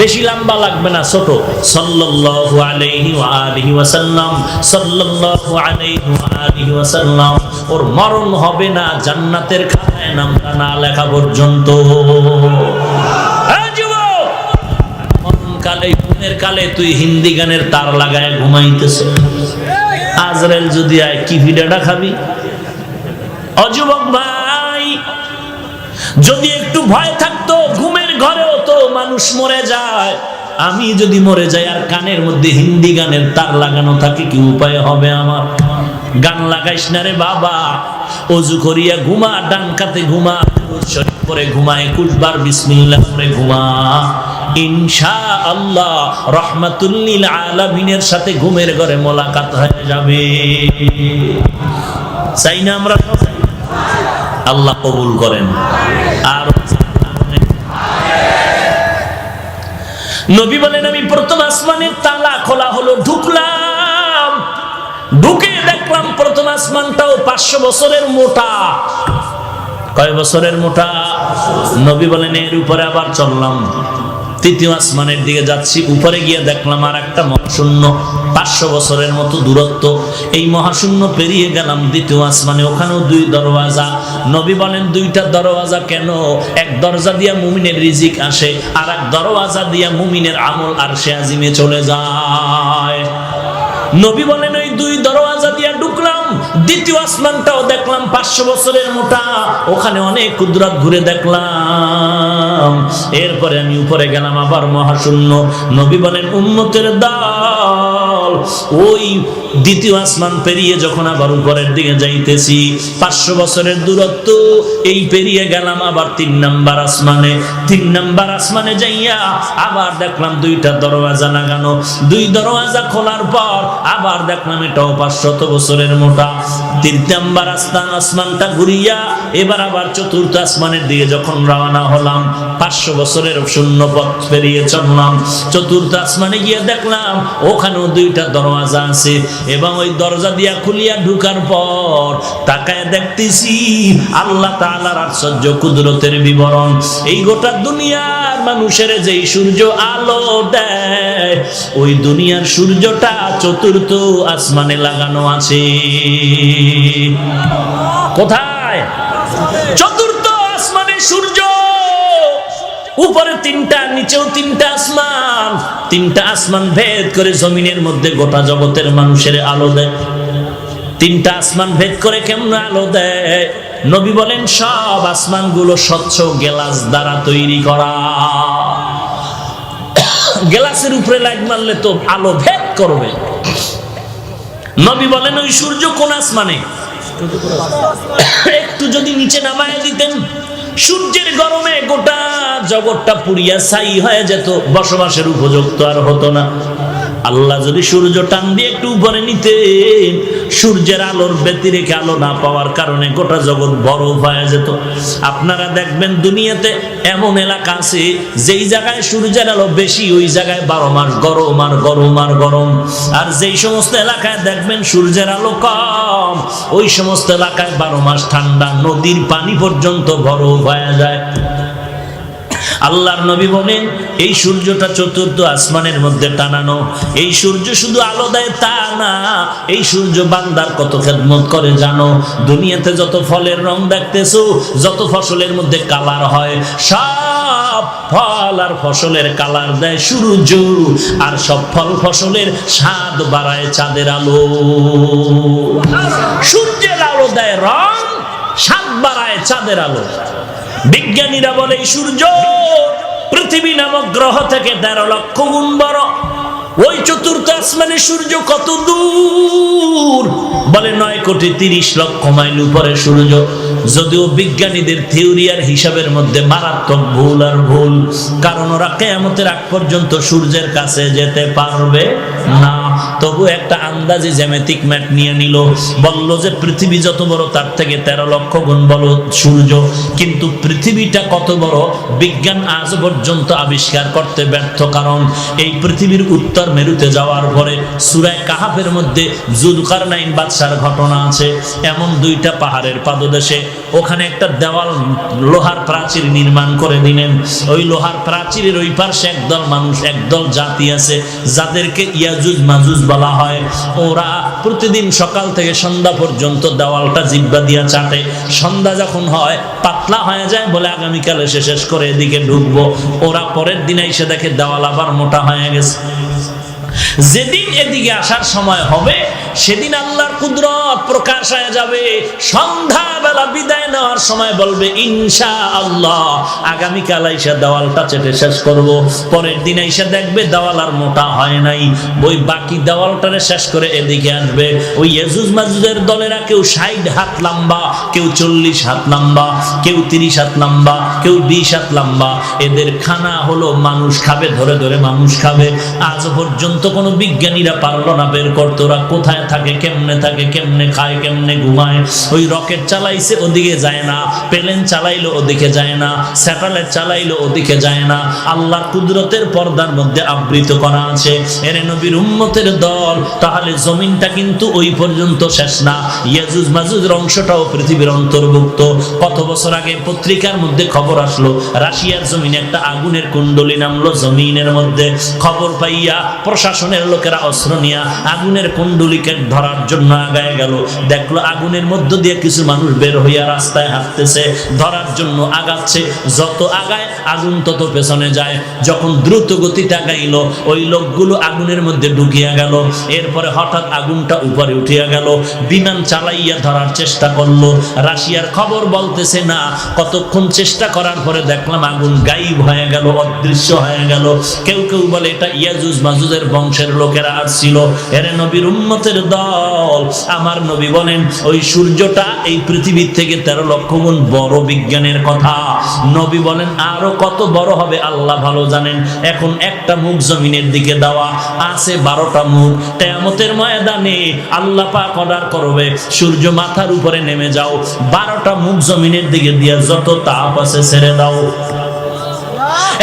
বেশি লম্বা লাগবে না, ছোট। সাল্লাল্লাহু আলাইহি ওয়া আলিহি ওয়াসাল্লাম, সাল্লাল্লাহু আলাইহি ওয়া আলিহি ওয়াসাল্লাম। ওর মরণ হবে না জান্নাতের খাতায় নামটা না লেখা পর্যন্ত। যুবক, মরণকালে ঘুমের কালে তুই হিন্দি গানের তার লাগায় ঘুমাইতেছ। আজরাইল যদি আয় কি ভিডিওটা খাবি? অযুবক ভাই, যদি একটু ভয় থাকতো ঘুমের ঘরেও তো মানুষ মরে যায়। আমি যদি মরে যাই আর কানের মধ্যে হিন্দি গানের তার লাগানো থাকে, কি উপায় হবে আমার? গান লাগাইস না রে বাবা, ওযু করিয়া ঘুমা, ডান কাতে ঘুমা, শরীর পরে ঘুমা, 21 বার বিসমিল্লাহ পড়ে ঘুমা। ইনশাআল্লাহ রাহমাতুল লিল আলামিনের সাথে ঘুমের ঘরে মোলাকাত হয়ে যাবে। চাই না আমরা? আল্লাহ কবুল করেন। আর নবী বলেন আমি প্রথম আসমানের তালা খোলা হলো, ঢুকলাম। ঢুকে দেখলাম প্রথম আসমানটাও 500 বছরের মোটা। কয় বছরের মোটা? নবী বলেন এর উপরে আবার চললাম, তৃতীয় আসমানের দিকে যাচ্ছি, উপরে গিয়ে দেখলাম আর একটা মহাশূন্য, 500 বছরের মতো দূরত্ব। এই মহাশূন্য পেরিয়ে গেলাম দ্বিতীয় আসমানে, ওখানেও 2 দরওয়াজা। নবী বলেন 2টা দরওয়াজা কেন? এক দরজা দিয়া মুমিনের রিজিক আসে, আর এক দরওয়াজা দিয়া মুমিনের আমল আরশে আজিমে চলে যায়। নবী বলেন ওই 2 দরওয়াজা দিয়া ঢুকলাম, দ্বিতীয় আসমানটাও দেখলাম 500 বছরের মোটা, ওখানে অনেক কুদরত ঘুরে দেখলাম। এরপরে আমি উপরে গেলাম আবার মহাশূন্য। নবী বলেন উম্মতের দল ওই দ্বিতীয় আসমান পেরিয়ে যখন আবার উপরের দিকে যাইতেছি, 500 বছরের দূরত্ব এই পেরিয়ে গেলাম আবার 3 নাম্বার আসমানে। 3 নাম্বার আসমানে যাইয়া আবার দেখলাম 2টা দরওয়াজা লাগানো। 2 দরওয়াজা খোলার পর আবার দেখলাম এটাও 500 বছরের মোটা। 3 নাম্বার আসমানটা ঘুরিয়া এবার আবার 4র্থ আসমানের দিকে যখন রওনা হলাম, 500 বছরের শূন্য পথ পেরিয়ে চললাম। 4র্থ আসমানে গিয়ে দেখলাম ওখানেও 2টা দরওয়াজা আছে, এবং ওই দরজা দিয়া খুলিয়া ঢুকার পর তাকায় দেখতেছি আল্লাহ তাআলার আশ্চর্য কুদরতের বিবরণ। এই গোটা দুনিয়ার মানুষের যেই সূর্য আলো দেয়, ওই দুনিয়ার সূর্যটা 4র্থ আসমানে লাগানো আছে। কোথায়? 4র্থ আসমানে সূর্য। উপরে 3টা, নিচেও 3টা আসমান। 3টা আসমান ভেদ করে জমিনের মধ্যে গোটা জগতের মানুষের আলো দেয়। 3টা আসমান ভেদ করে কেমন আলো দেয়? নবী বলেন সব আসমানগুলো স্বচ্ছ গ্লাস দ্বারা তৈরি করা। গ্লাসের উপরে লাইট মারলে তো আলো ভেদ করবে। নবী বলেন ওই সূর্য কোন আসমানে? একটু যদি নিচে নামায় দিতেন, সূর্যের গরমে গোটা জগৎটা পুড়িয়া ছাই হয়ে যেত, বসবাসের উপযুক্ত আর হতো না। আল্লাহ যদি সূর্য টান দিয়ে একটু উপরে নিতেন, সূর্যের আলোর ব্যতিরেকে আলো না পাওয়ার কারণে গোটা জগৎ বরফ হয়ে যেত। আপনারা দেখবেন দুনিয়াতে এমন এলাকা আছে যেই জায়গায় সূর্যের আলো বেশি, ওই জায়গায় 12 মাস গরম আর গরম আর গরম। আর যেই সমস্ত এলাকায় দেখবেন সূর্যের আলো কম, ওই সমস্ত এলাকায় 12 মাস ঠান্ডা, নদীর পানি পর্যন্ত বরফ হয়ে যায়। আল্লাহর নবী বলেন এই সূর্যটা 4র্থ আসমানের মধ্যে টানানো। এই সূর্য শুধু আলো দেয় তা না, এই সূর্য বান্দার কত খেদমত করে জানো? দুনিয়াতে যত ফলের রং দেখতেছো, যত ফসলের মধ্যে কালার হয়, সব ফল আর ফসলের কালার দেয় সূর্য, আর সব ফল ফসলের স্বাদ বাড়ায় চাঁদের আলো। সূর্যের আলো দেয় রং, স্বাদ বাড়ায় চাঁদের আলো। বিজ্ঞানীরা বলে এই সূর্য পৃথিবী নামক গ্রহ থেকে 13 লক্ষ গুণ বড়। ওই 4র্থ আসমানের সূর্য কত দূর? বলে 9,30,00,000 মাইল উপরে সূর্য। যদিও বিজ্ঞানীদের থিওরি আর হিসাবের মধ্যে মারাত্মক ভুল আর ভুল, কারণ ওরা কিয়ামতের আগ পর্যন্ত সূর্যের কাছে যেতে পারবে না। তবু একটা আন্দাজে জ্যামিতিক ম্যাট নিয়ে নিল, বলল যে পৃথিবী যত বড় তার থেকে 13 লক্ষ গুণ বড় সূর্য। কিন্তু পৃথিবীটা কত বড় বিজ্ঞান আজ পর্যন্ত আবিষ্কার করতে ব্যর্থ, কারণ এই পৃথিবীর উত্তর মেরুতে যাওয়ার পরে সূরা কাহাফের মধ্যে যুলকারনাইন বাদশার ঘটনা আছে। এমন 2টা পাহাড়ের পাদদেশে ওখানে একটা দেওয়াল, লোহার প্রাচীর নির্মাণ করে দিলেন। ওই লোহার প্রাচীরের ওই পাশে একদল মানুষ, একদল জাতি আছে যাদেরকে ইয়াজুজ মাজুজ বলা হয়। ওরা প্রতিদিন সকাল থেকে সন্ধ্যা পর্যন্ত দেওয়ালটা জিহ্বা দিয়া চাটে। সন্ধ্যা যখন হয় পাতলা হয়ে যায়, বলে আগামীকাল এসে শেষ করে এদিকে ঢুকবো। ওরা পরের দিনে এসে দেখে দেওয়াল আবার মোটা হয়ে গেছে। যেদিন এদিকে আসার সময় হবে সেদিন আল্লাহর কুদরত প্রকাশ হয়ে যাবে। সন্ধ্যাবেলা বিদায় নেওয়ার সময় বলবে ইনশাআল্লাহ আগামীকাল আইসা দেওয়ালটা চেটে শেষ করব। পরের দিন আইসা দেখবে দেওয়াল আর মোটা হয় নাই, ওই বাকি দেওয়ালটারে শেষ করে এদিকে আসবে। ওই ইয়াজুজ মাজুজের দলেরা কেউ 60 হাত লম্বা, কেউ 40 হাত লম্বা, কেউ 30 হাত লম্বা, কেউ 20 হাত লম্বা। এদের খানা হলো মানুষ খাবে, ধরে ধরে মানুষ খাবে। আজ পর্যন্ত কোনো বিজ্ঞানীরা পারলো না বের করতে ওরা কোথায় কোথায় থাকে, কেমনে থাকে, কেমনে খায়, কেমনে ঘুমায়। ওই রকেট চালাইছে ওদিকে যায় না, প্লেন চালাইলো ওদিকে যায় না, স্যাটেলাইট চালাইলো ওদিকে যায় না। আল্লাহর কুদরতের পর্দার মধ্যে আবৃত করা আছে। এর নবীর উম্মতের দল, তাহলে জমিনটা কিন্তু ওই পর্যন্ত শেষ না। ইয়াজুজ মাজুজের অংশটাও পৃথিবীর অন্তর্ভুক্ত। কত বছর আগে পত্রিকার মধ্যে খবর আসলো, রাশিয়ার জমিনে একটা আগুনের কুণ্ডলী নামলো জমিনের মধ্যে। খবর পাইয়া প্রশাসনের লোকেরা অস্ত্র নিয়ে আগুনের কুণ্ডলীকে ধরার জন্য আগায় গেল। দেখলো আগুনের মধ্য দিয়ে কিছু মানুষ বের হইয়া রাস্তায় হাঁটতেছে, ধরার জন্য আগাচ্ছে। যত আগায় আগুন তত পেছনে যায়। যখন দ্রুত গতিতে আগাইল, ওই লোকগুলো আগুনের মধ্যে ঢুকিয়া গেল। এরপরে হঠাৎ আগুনটা উপরে উঠিয়া গেল। বিমান চালাইয়া ধরার চেষ্টা করলো। রাশিয়ার খবর বলতেছে না, কতক্ষণ চেষ্টা করার পরে দেখলাম আগুন গায়েব হয়ে গেল, অদৃশ্য হয়ে গেল। কেউ কেউ বলে এটা ইয়াজুজ মাজুজের বংশের লোকেরা আসছিল। এর নবীর উম্মতের দল, আমার নবী বলেন ওই সূর্যটা এই পৃথিবীর থেকে 13 লক্ষ গুণ বড়। বিজ্ঞানের কথা। নবী বলেন আরো কত বড় হবে আল্লাহ ভালো জানেন। এখন একটা মুখ জমিনের দিকে দেওয়া আছে, 12টা মুখ। কিয়ামতের ময়দানে আল্লাহ পাক অর্ডার করবে, সূর্য মাথার উপরে নেমে যাও, 12টা মুখ জমিনের দিকে দিয়ে যত তাপ আছে ছেড়ে দাও।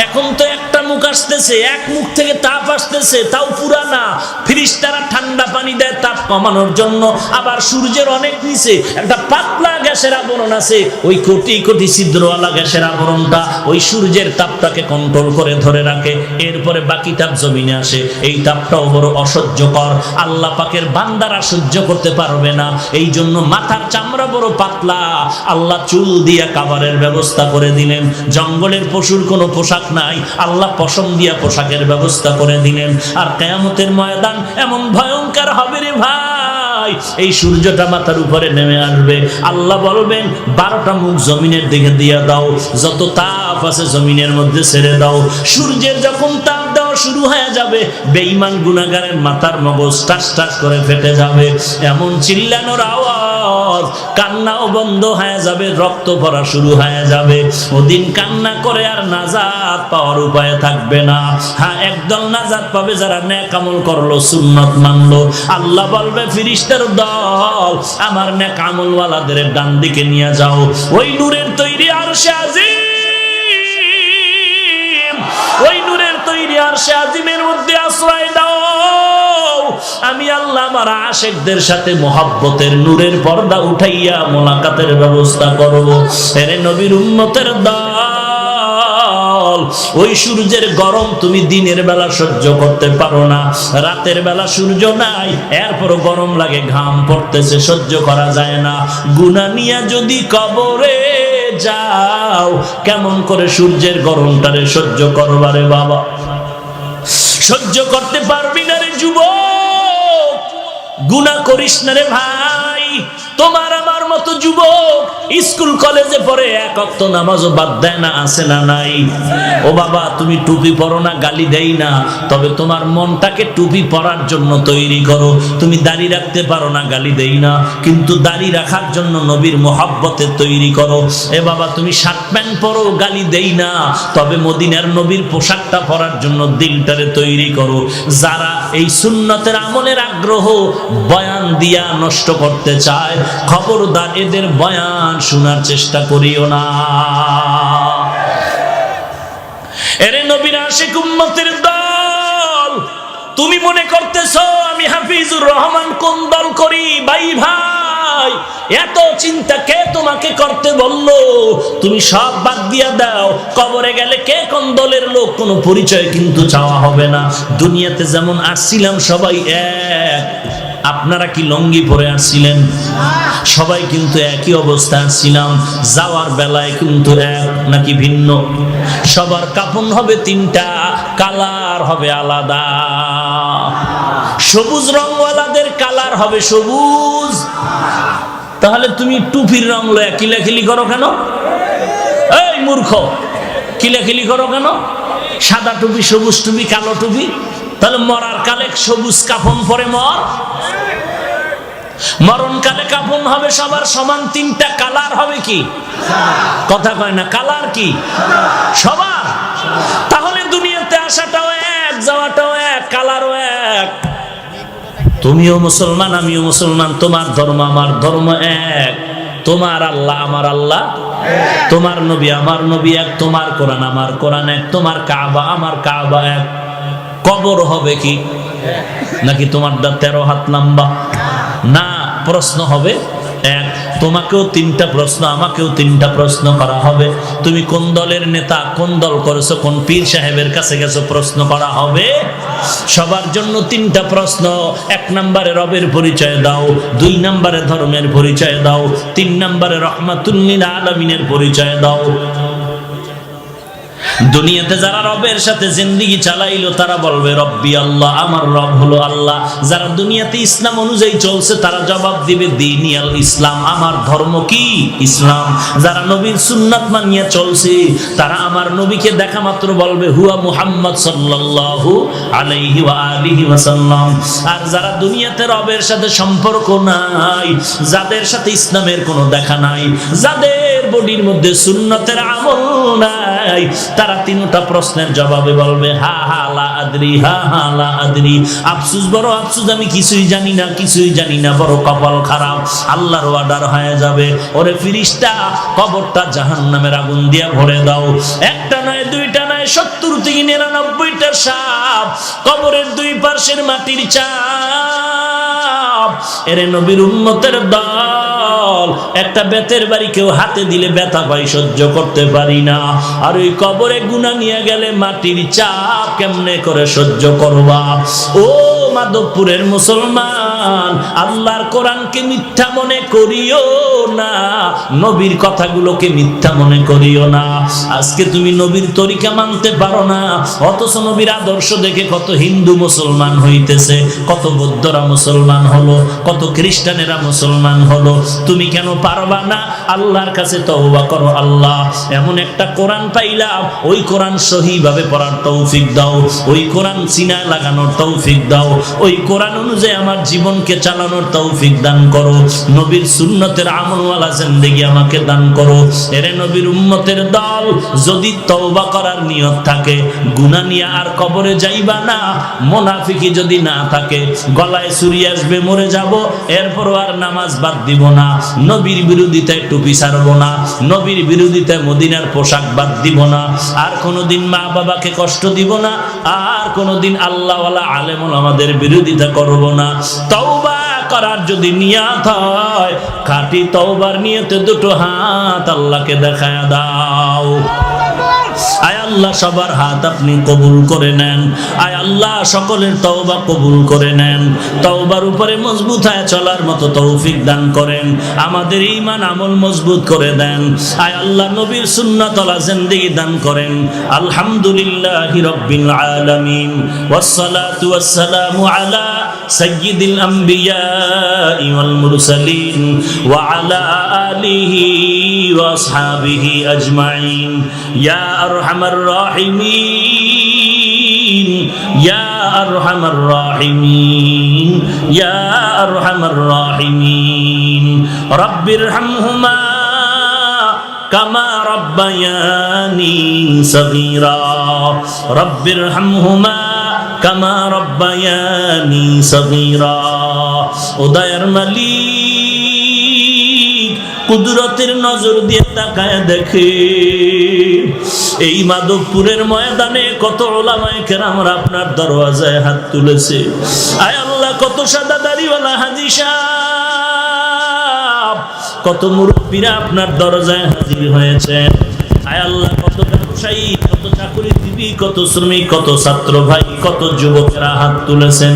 এখন তো একটা মুখ আসতেছে, এক মুখ থেকে তাপ আসতেছে, তাও পুরা না। ফিরিস্তারা ঠান্ডা পানি দেয় তাপ কমানোর জন্য। আবার সূর্যের অনেক নিচে একটা পাতলা গ্যাসের আবরণ আছে, ওই কোটি কোটি ছিদ্রওয়ালা গ্যাসের আবরণটা ওই সূর্যের তাপটাকে কন্ট্রোল করে ধরে রাখে। এরপরে বাকি তাপ জমিনে আসে। এই তাপটাও বড় অসহ্যকর, আল্লাহ পাকের বান্দারা সহ্য করতে পারবে না। এই জন্য মাথার চামড়া বড় পাতলা, আল্লাহ চুল দিয়া কাভারের ব্যবস্থা করে দিলেন। জঙ্গলের পশুর কোনো পোশাক নাই, আল্লাহ পশম দিয়া পোশাকের ব্যবস্থা করে দিলেন। আর কিয়ামতের ময়দান এমন ভয়ঙ্কর হবে রে ভাই, এই সূর্যটা মাথার উপরে নেমে আসবে। আল্লাহ বলবেন 12টা মুখ জমিনের দিকে দিয়া দাও, যত তাপ আছে জমিনের মধ্যে ছেড়ে দাও। সূর্যের যখন তাপ দেওয়া শুরু হয়ে যাবে, বেঈমান গুনাহগারের মাথার মগজ টাস টাস করে ফেটে যাবে। এমন চিল্লানোর আওয়াজ, কান্নাও বন্ধ হয়ে যাবে, রক্ত পড়া শুরু হয়ে যাবে। ওদিন কান্না করে আর নাজাত পাওয়ার উপায় থাকবে না। হ্যাঁ, একদল নাজাত পাবে যারা নেক আমল করলো, সুন্নাত মানলো। আল্লাহ বলবে ফেরেশতার দল, আমার নেক আমলওয়ালাদের ডান দিকে নিয়ে যাও। ওই নূরের তৈরি আরশে আজিম, ওই নূরের তৈরি আরশে আজিমের মধ্যে আশ্রয় দাও। আমি আল্লাহ আমার আশিকদের সাথে মোহাব্বতের নূরের পর্দা উঠাইয়া মোলাকাতের ব্যবস্থা করব। এর নবীর উম্মতের দল, ওই সূর্যের গরম তুমি দিনের বেলা সহ্য করতে পারো না, রাতের বেলা সূর্য নাই, এরপরও গরম লাগে, ঘাম পড়তেছে, সহ্য করা যায় না। গুনাহ নিয়া যদি কবরে যাও, কেমন করে সূর্যের গরমটারে সহ্য করবারে বাবা? সহ্য করতে পারবি না রে যুবক, গুনাহ করিস না রে ভাই। তোমার আমার মতো যুবক স্কুল কলেজে পড়ে, এক ওয়াক্ত নামাজও বাদ দেয় না, আছে না নাই? ও বাবা, তুমি টুপি পরো না, গালি দেই না, তবে তোমার মনটাকে টুপি পরার জন্য তৈরি করো। তুমি দাড়ি রাখতে পারো না, গালি দেই না, কিন্তু দাড়ি রাখার জন্য নবীর মোহাব্বতে তৈরি করো। এ বাবা, তুমি শার্ট প্যান্ট পরো, গালি দেই না, তবে মদিনার নবীর পোশাকটা পরার জন্য দিলটারে তৈরি করো। যারা এই সুন্নতের আমলের আগ্রহ বয়ান দিয়া নষ্ট করতে চায়, খবরদার এদের বয়ান শোনার চেষ্টা করিও না। এরে নবীর আশিক উম্মতের দল, তুমি মনে করতেছো আমি হাফিজুর রহমান কোন দল করি? ভাই ভাই, এত চিন্তা কে তোমাকে করতে বললো? তুমি সব বাদ দিয়া দাও। কবরে গেলে কে কোন দলের লোক কোনো পরিচয় কিন্তু চাওয়া হবে না। দুনিয়াতে যেমন আসছিলাম সবাই এক। আপনারা কি লঙ্গি পরে আসছিলেন? সবাই কিন্তু একই অবস্থা আসছিলাম। যাওয়ার বেলায় কিন্তু এক নাকি ভিন্ন? সবার কাফন হবে 3টা, কালার হবে আলাদা। সবুজ রংওয়ালাদের কালার হবে সবুজ। তাহলে তুমি টুপির রং লয়া কিলাকিলি করো কেন? এই মূর্খ, কিলাকিলি করো কেন? সাদা টুপি, সবুজ টুপি, কালো টুপি। তাহলে মরার কালে সবুজ কাফন পরে মর, মরণ কালে কাফন হবে সবার সমান। 3টা কালার হবে কি? কথা কয় না, কালার কি সবার? তাহলে দুনিয়াতে আসাটাও এক, যাওয়াটাও এক, কালারও এক। তো তুমিও মুসলমান আমিও মুসলমান, তোমার ধর্ম আমার ধর্ম এক, তোমার আল্লাহ আমার আল্লাহ, তোমার নবী আমার নবী এক, তোমার কোরআন আমার কোরআন এক, তোমার কাবা আমার কাবা এক। কবর হবে কি নাকি তোমার 13 হাত লম্বা? না, প্রশ্ন হবে এক। তোমাকেও 3টা প্রশ্ন, আমাকেও 3টা প্রশ্ন করা হবে। তুমি কোন দলের নেতা, কোন দল করেছো, কোন পীর সাহেবের কাছে গেছো, প্রশ্ন করা হবে। সবার জন্য 3টা প্রশ্ন। 1 নম্বরে রবের পরিচয় দাও, 2 নম্বরে ধর্মের পরিচয় দাও, 3 নম্বরে রহমাতুল লিল আলামিনের পরিচয় দাও। দুনিয়াতে যারা রবের সাথে জিন্দেগি চালাইলো তারা বলবে রব্বি আল্লাহ, আমার রব হলো আল্লাহ। যারা দুনিয়াতে ইসলাম অনুযায়ী চলছে তারা জবাব দিবে দীনি আল ইসলাম, আমার ধর্ম কি ইসলাম। যারা নবীর সুন্নাত মানিয়ে চলছে তারা আমার নবীকে দেখা মাত্র বলবে হুয়া মুহাম্মদ সাল্লাল্লাহু আলাইহি ওয়া আলিহি ওয়াসাল্লাম। আর যারা দুনিয়াতে রবের সাথে সম্পর্ক নাই, যাদের সাথে ইসলামের কোনো দেখা নাই, যাদের বডির মধ্যে সুন্নতের আমল নাই, তারা 3টা প্রশ্নের জবাবে বলবে হা হা লা আদরি, হা হা লা আদরি। আফসোস, বড় আফসোস, আমি কিছুই জানি না, কিছুই জানি না, বড় কপাল খারাপ। আল্লাহর অর্ডার হয়ে যাবে, ওরে ফেরেশতা কবরটা জাহান্নামের আগুন দিয়ে ভরে দাও। একটা নয়, 2টা নয়, 70 থেকে 99টা সাপ কবরের 2 পাশের মাটির চাপ। এরে নবীর উম্মতের দল, একটা বেতের বাড়ি কেউ হাতে দিলে ব্যথা পাই, সহ্য করতে পারি না। আর ওই কবরে গুনাহ নিয়ে গেলে মাটির চাপ কেমনে করে সহ্য করবা? ও মাধবপুরের মুসলমান, আল্লাহর কোরআনকে মিথ্যা মনে করিও না, নবীর কথাগুলোকে মিথ্যা মনে করিও না। আজকে তুমি নবীর তরিকা মানতে পারো না, অথচ নবীর আদর্শ দেখে কত হিন্দু মুসলমান হইতেছে, কত বৌদ্ধরা মুসলমান হলো, কত খ্রিস্টানেরা মুসলমান হলো। তুমি কেন পারবা না? আল্লাহর কাছে তওবা করো, আল্লাহ এমন একটা কোরআন পাইলাম, ওই কোরআন সহিভাবে পড়ার তৌফিক দাও, ওই কোরআন সিনা লাগানোর তৌফিক দাও, ওই কোরআন অনুযায়ী আমার জীবনকে চালানোর তৌফিক দান করো, নবীর সুন্নতের আমলওয়ালা জিন্দেগি আমাকে দান করো। এরে নবীর উম্মতের দল, যদি তওবা করার নিয়ত থাকে, গুনাহ নিয়ে আর কবরে যাইবা না। মুনাফিকি যদি না থাকে, গলায় ছুরি আসবে মরে যাব, এরপরও আর নামাজ বাদ দিব না, নবীর বিরোধিতায় টুপি ছাড়ব না, নবীর বিরোধিতায় মদিনার পোশাক বাদ দিব না, আর কোনোদিন মা বাবাকে কষ্ট দিব না, আর কোনোদিন আল্লাহওয়ালা আলেম ওলামাদের বিরোধিতা করব না। তওবা করার যদি নিয়ত হয়, খাঁটি তওবার নিয়তে 2টো হাত আল্লাহকে দেখায় দাও। আয় আল্লাহ, সবার হাত আপনি কবুল করে নেন। আয় আল্লাহ, সকলের তওবা কবুল করে নেন। তওবার উপরে মজবুত হয়ে চলার মতো তৌফিক দান করেন। আমাদের ঈমান আমল মজবুত করে দেন। আয় আল্লাহ, নবীর সুন্নাতওয়ালা জিন্দেগি দান করেন। আলহামদুলিল্লাহি রাব্বিল আলামিন, ওয়াসসালাতু ওয়াসসালামু আলা সাইয়্যিদিল আমবিয়া ওয়াল মুরসালিন ওয়া আলা আলিহি ওয়া আসহাবিহি আজমাইন। ইয়া আরহামার রাহিমিন, ইয়া আরহামার রাহিমিন, ইয়া আরহামার রাহিমিন। রব্বিরহামহুমা কামা রব্বায়ানি সগীরা, রব্বিরহামহুমা কামা রব্বায়ানি সগীরা। ও দয়ার মালিক, কুদরতের নজর দিয়ে তাকায় দেখে এই মাধবপুরের ময়দানে কত উলামায়ে কেরামরা আপনার দরওয়াজায় হাত তুলেছে। আয় আল্লাহ, কত সাদা দাড়িওয়ালা হাজী সাহেব, কত মুরব্বীরা আপনার দরজায় হাজির হয়েছে। আয় আল্লাহ, কত ব্যবসায়ী, কত চাকরিজীবী, কত শ্রমিক, কত ছাত্র ভাই, কত যুবকেরা হাত তুলেছেন।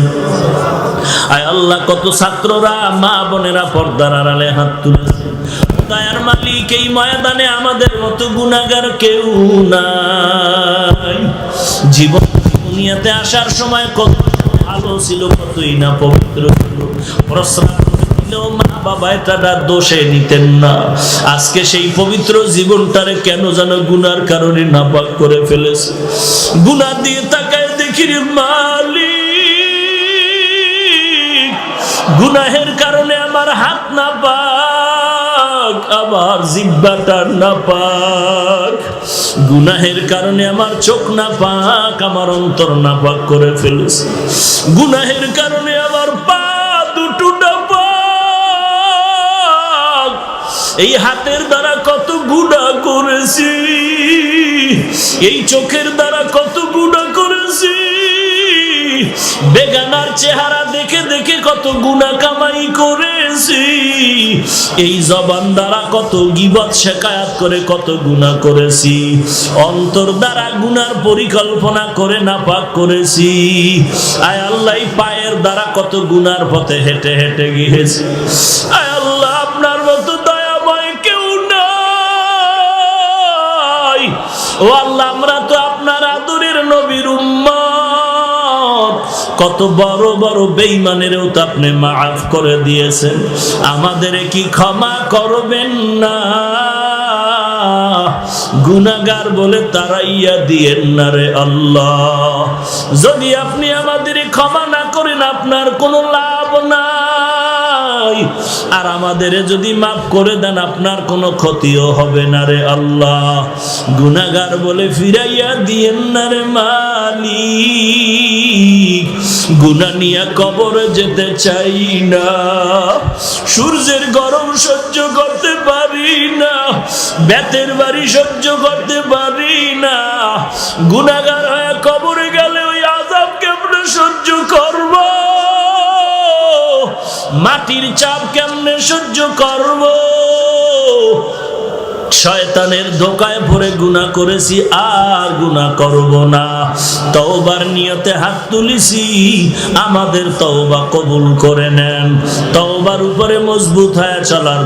আয় আল্লাহ, কত ছাত্ররা, মা বোনেরা পর্দার আড়ালে হাত তুলেছে। দয়ার মালিক, এই ময়দানে আমাদের মতো গুনাহগার কেউ নাই। জীবন দুনিয়াতে আসার সময় কত ভালো ছিল, কতই না পবিত্র ছিল, প্রস্রাব দিলেও মা বাবা এটা দোষে নিতেন না। আজকে সেই পবিত্র জীবনটারে কেন যেন গুনার কারণে নাপাক করে ফেলেছে। গুনাহ দিয়ে তাকায় দেখি রে মালিক, গুনাহের কারণে আমার হাত নাপাক, আমার জিহ্বাটা নাপাক, গুনাহের কারণে আমার চোখ নাপাক, আমার অন্তর নাপাক করে ফেলেছে। গুনাহের কারণে আমার পা এই হাতের দ্বারা কত গুনাহ করেছি, এই চোখের দ্বারা কত গুনাহ করেছি, বেগানার চেহারা দেখে দেখে কত গুনাহ কামাই করেছি, এই জবান দ্বারা কত গীবত শিকায়াত করে কত গুনাহ করেছি, অন্তর দ্বারা গুনার পরিকল্পনা করে নাপাক করেছি। আয় আল্লাহ, পায়ের দ্বারা কত গুনার পথে হেঁটে হেঁটে গিয়েছি। আয় আল্লাহ, আপনার মতো দয়াময় কেউ নাই। ও আল্লাহ, আমরা তো আপনার আদরের নবীর উম্মত, কত বড় বড় বেঈমানেরও তো আপনি মাফ করে দিয়েছেন, আমাদের কি ক্ষমা করবেন না? গুনাহগার বলে তাড়াইয়া দিয়েন না রে আল্লাহ। যদি আপনি আমাদের ক্ষমা না করেন আপনার কোনো লাভ নাই, আর আমাদের যদি মাফ করে দেন আপনার কোনো ক্ষতিও হবে না রে আল্লাহ। গুনাহগার বলে ফিরাইয়া দিয়েন না রে মালিক। গুনাহ নিয়ে কবরে যেতে চাই না, সূর্যের গরম সহ্য করতে পারি না, বেতের বাড়ি সহ্য করতে পারি না। গুনাহগার হয়ে কবরে গেলে ওই আযাব কেমনে সহ্য করব? মাটির চাপ কেমনে সহ্য করব? শয়তানের ধোকায় পড়ে গুনাহ করেছি, আর গুনাহ করব না। তওবার নিয়তে হাত তুলিছি, আমাদের তওবা কবুল করে নেন। তওবার উপরে মজবুত হয়ে চলার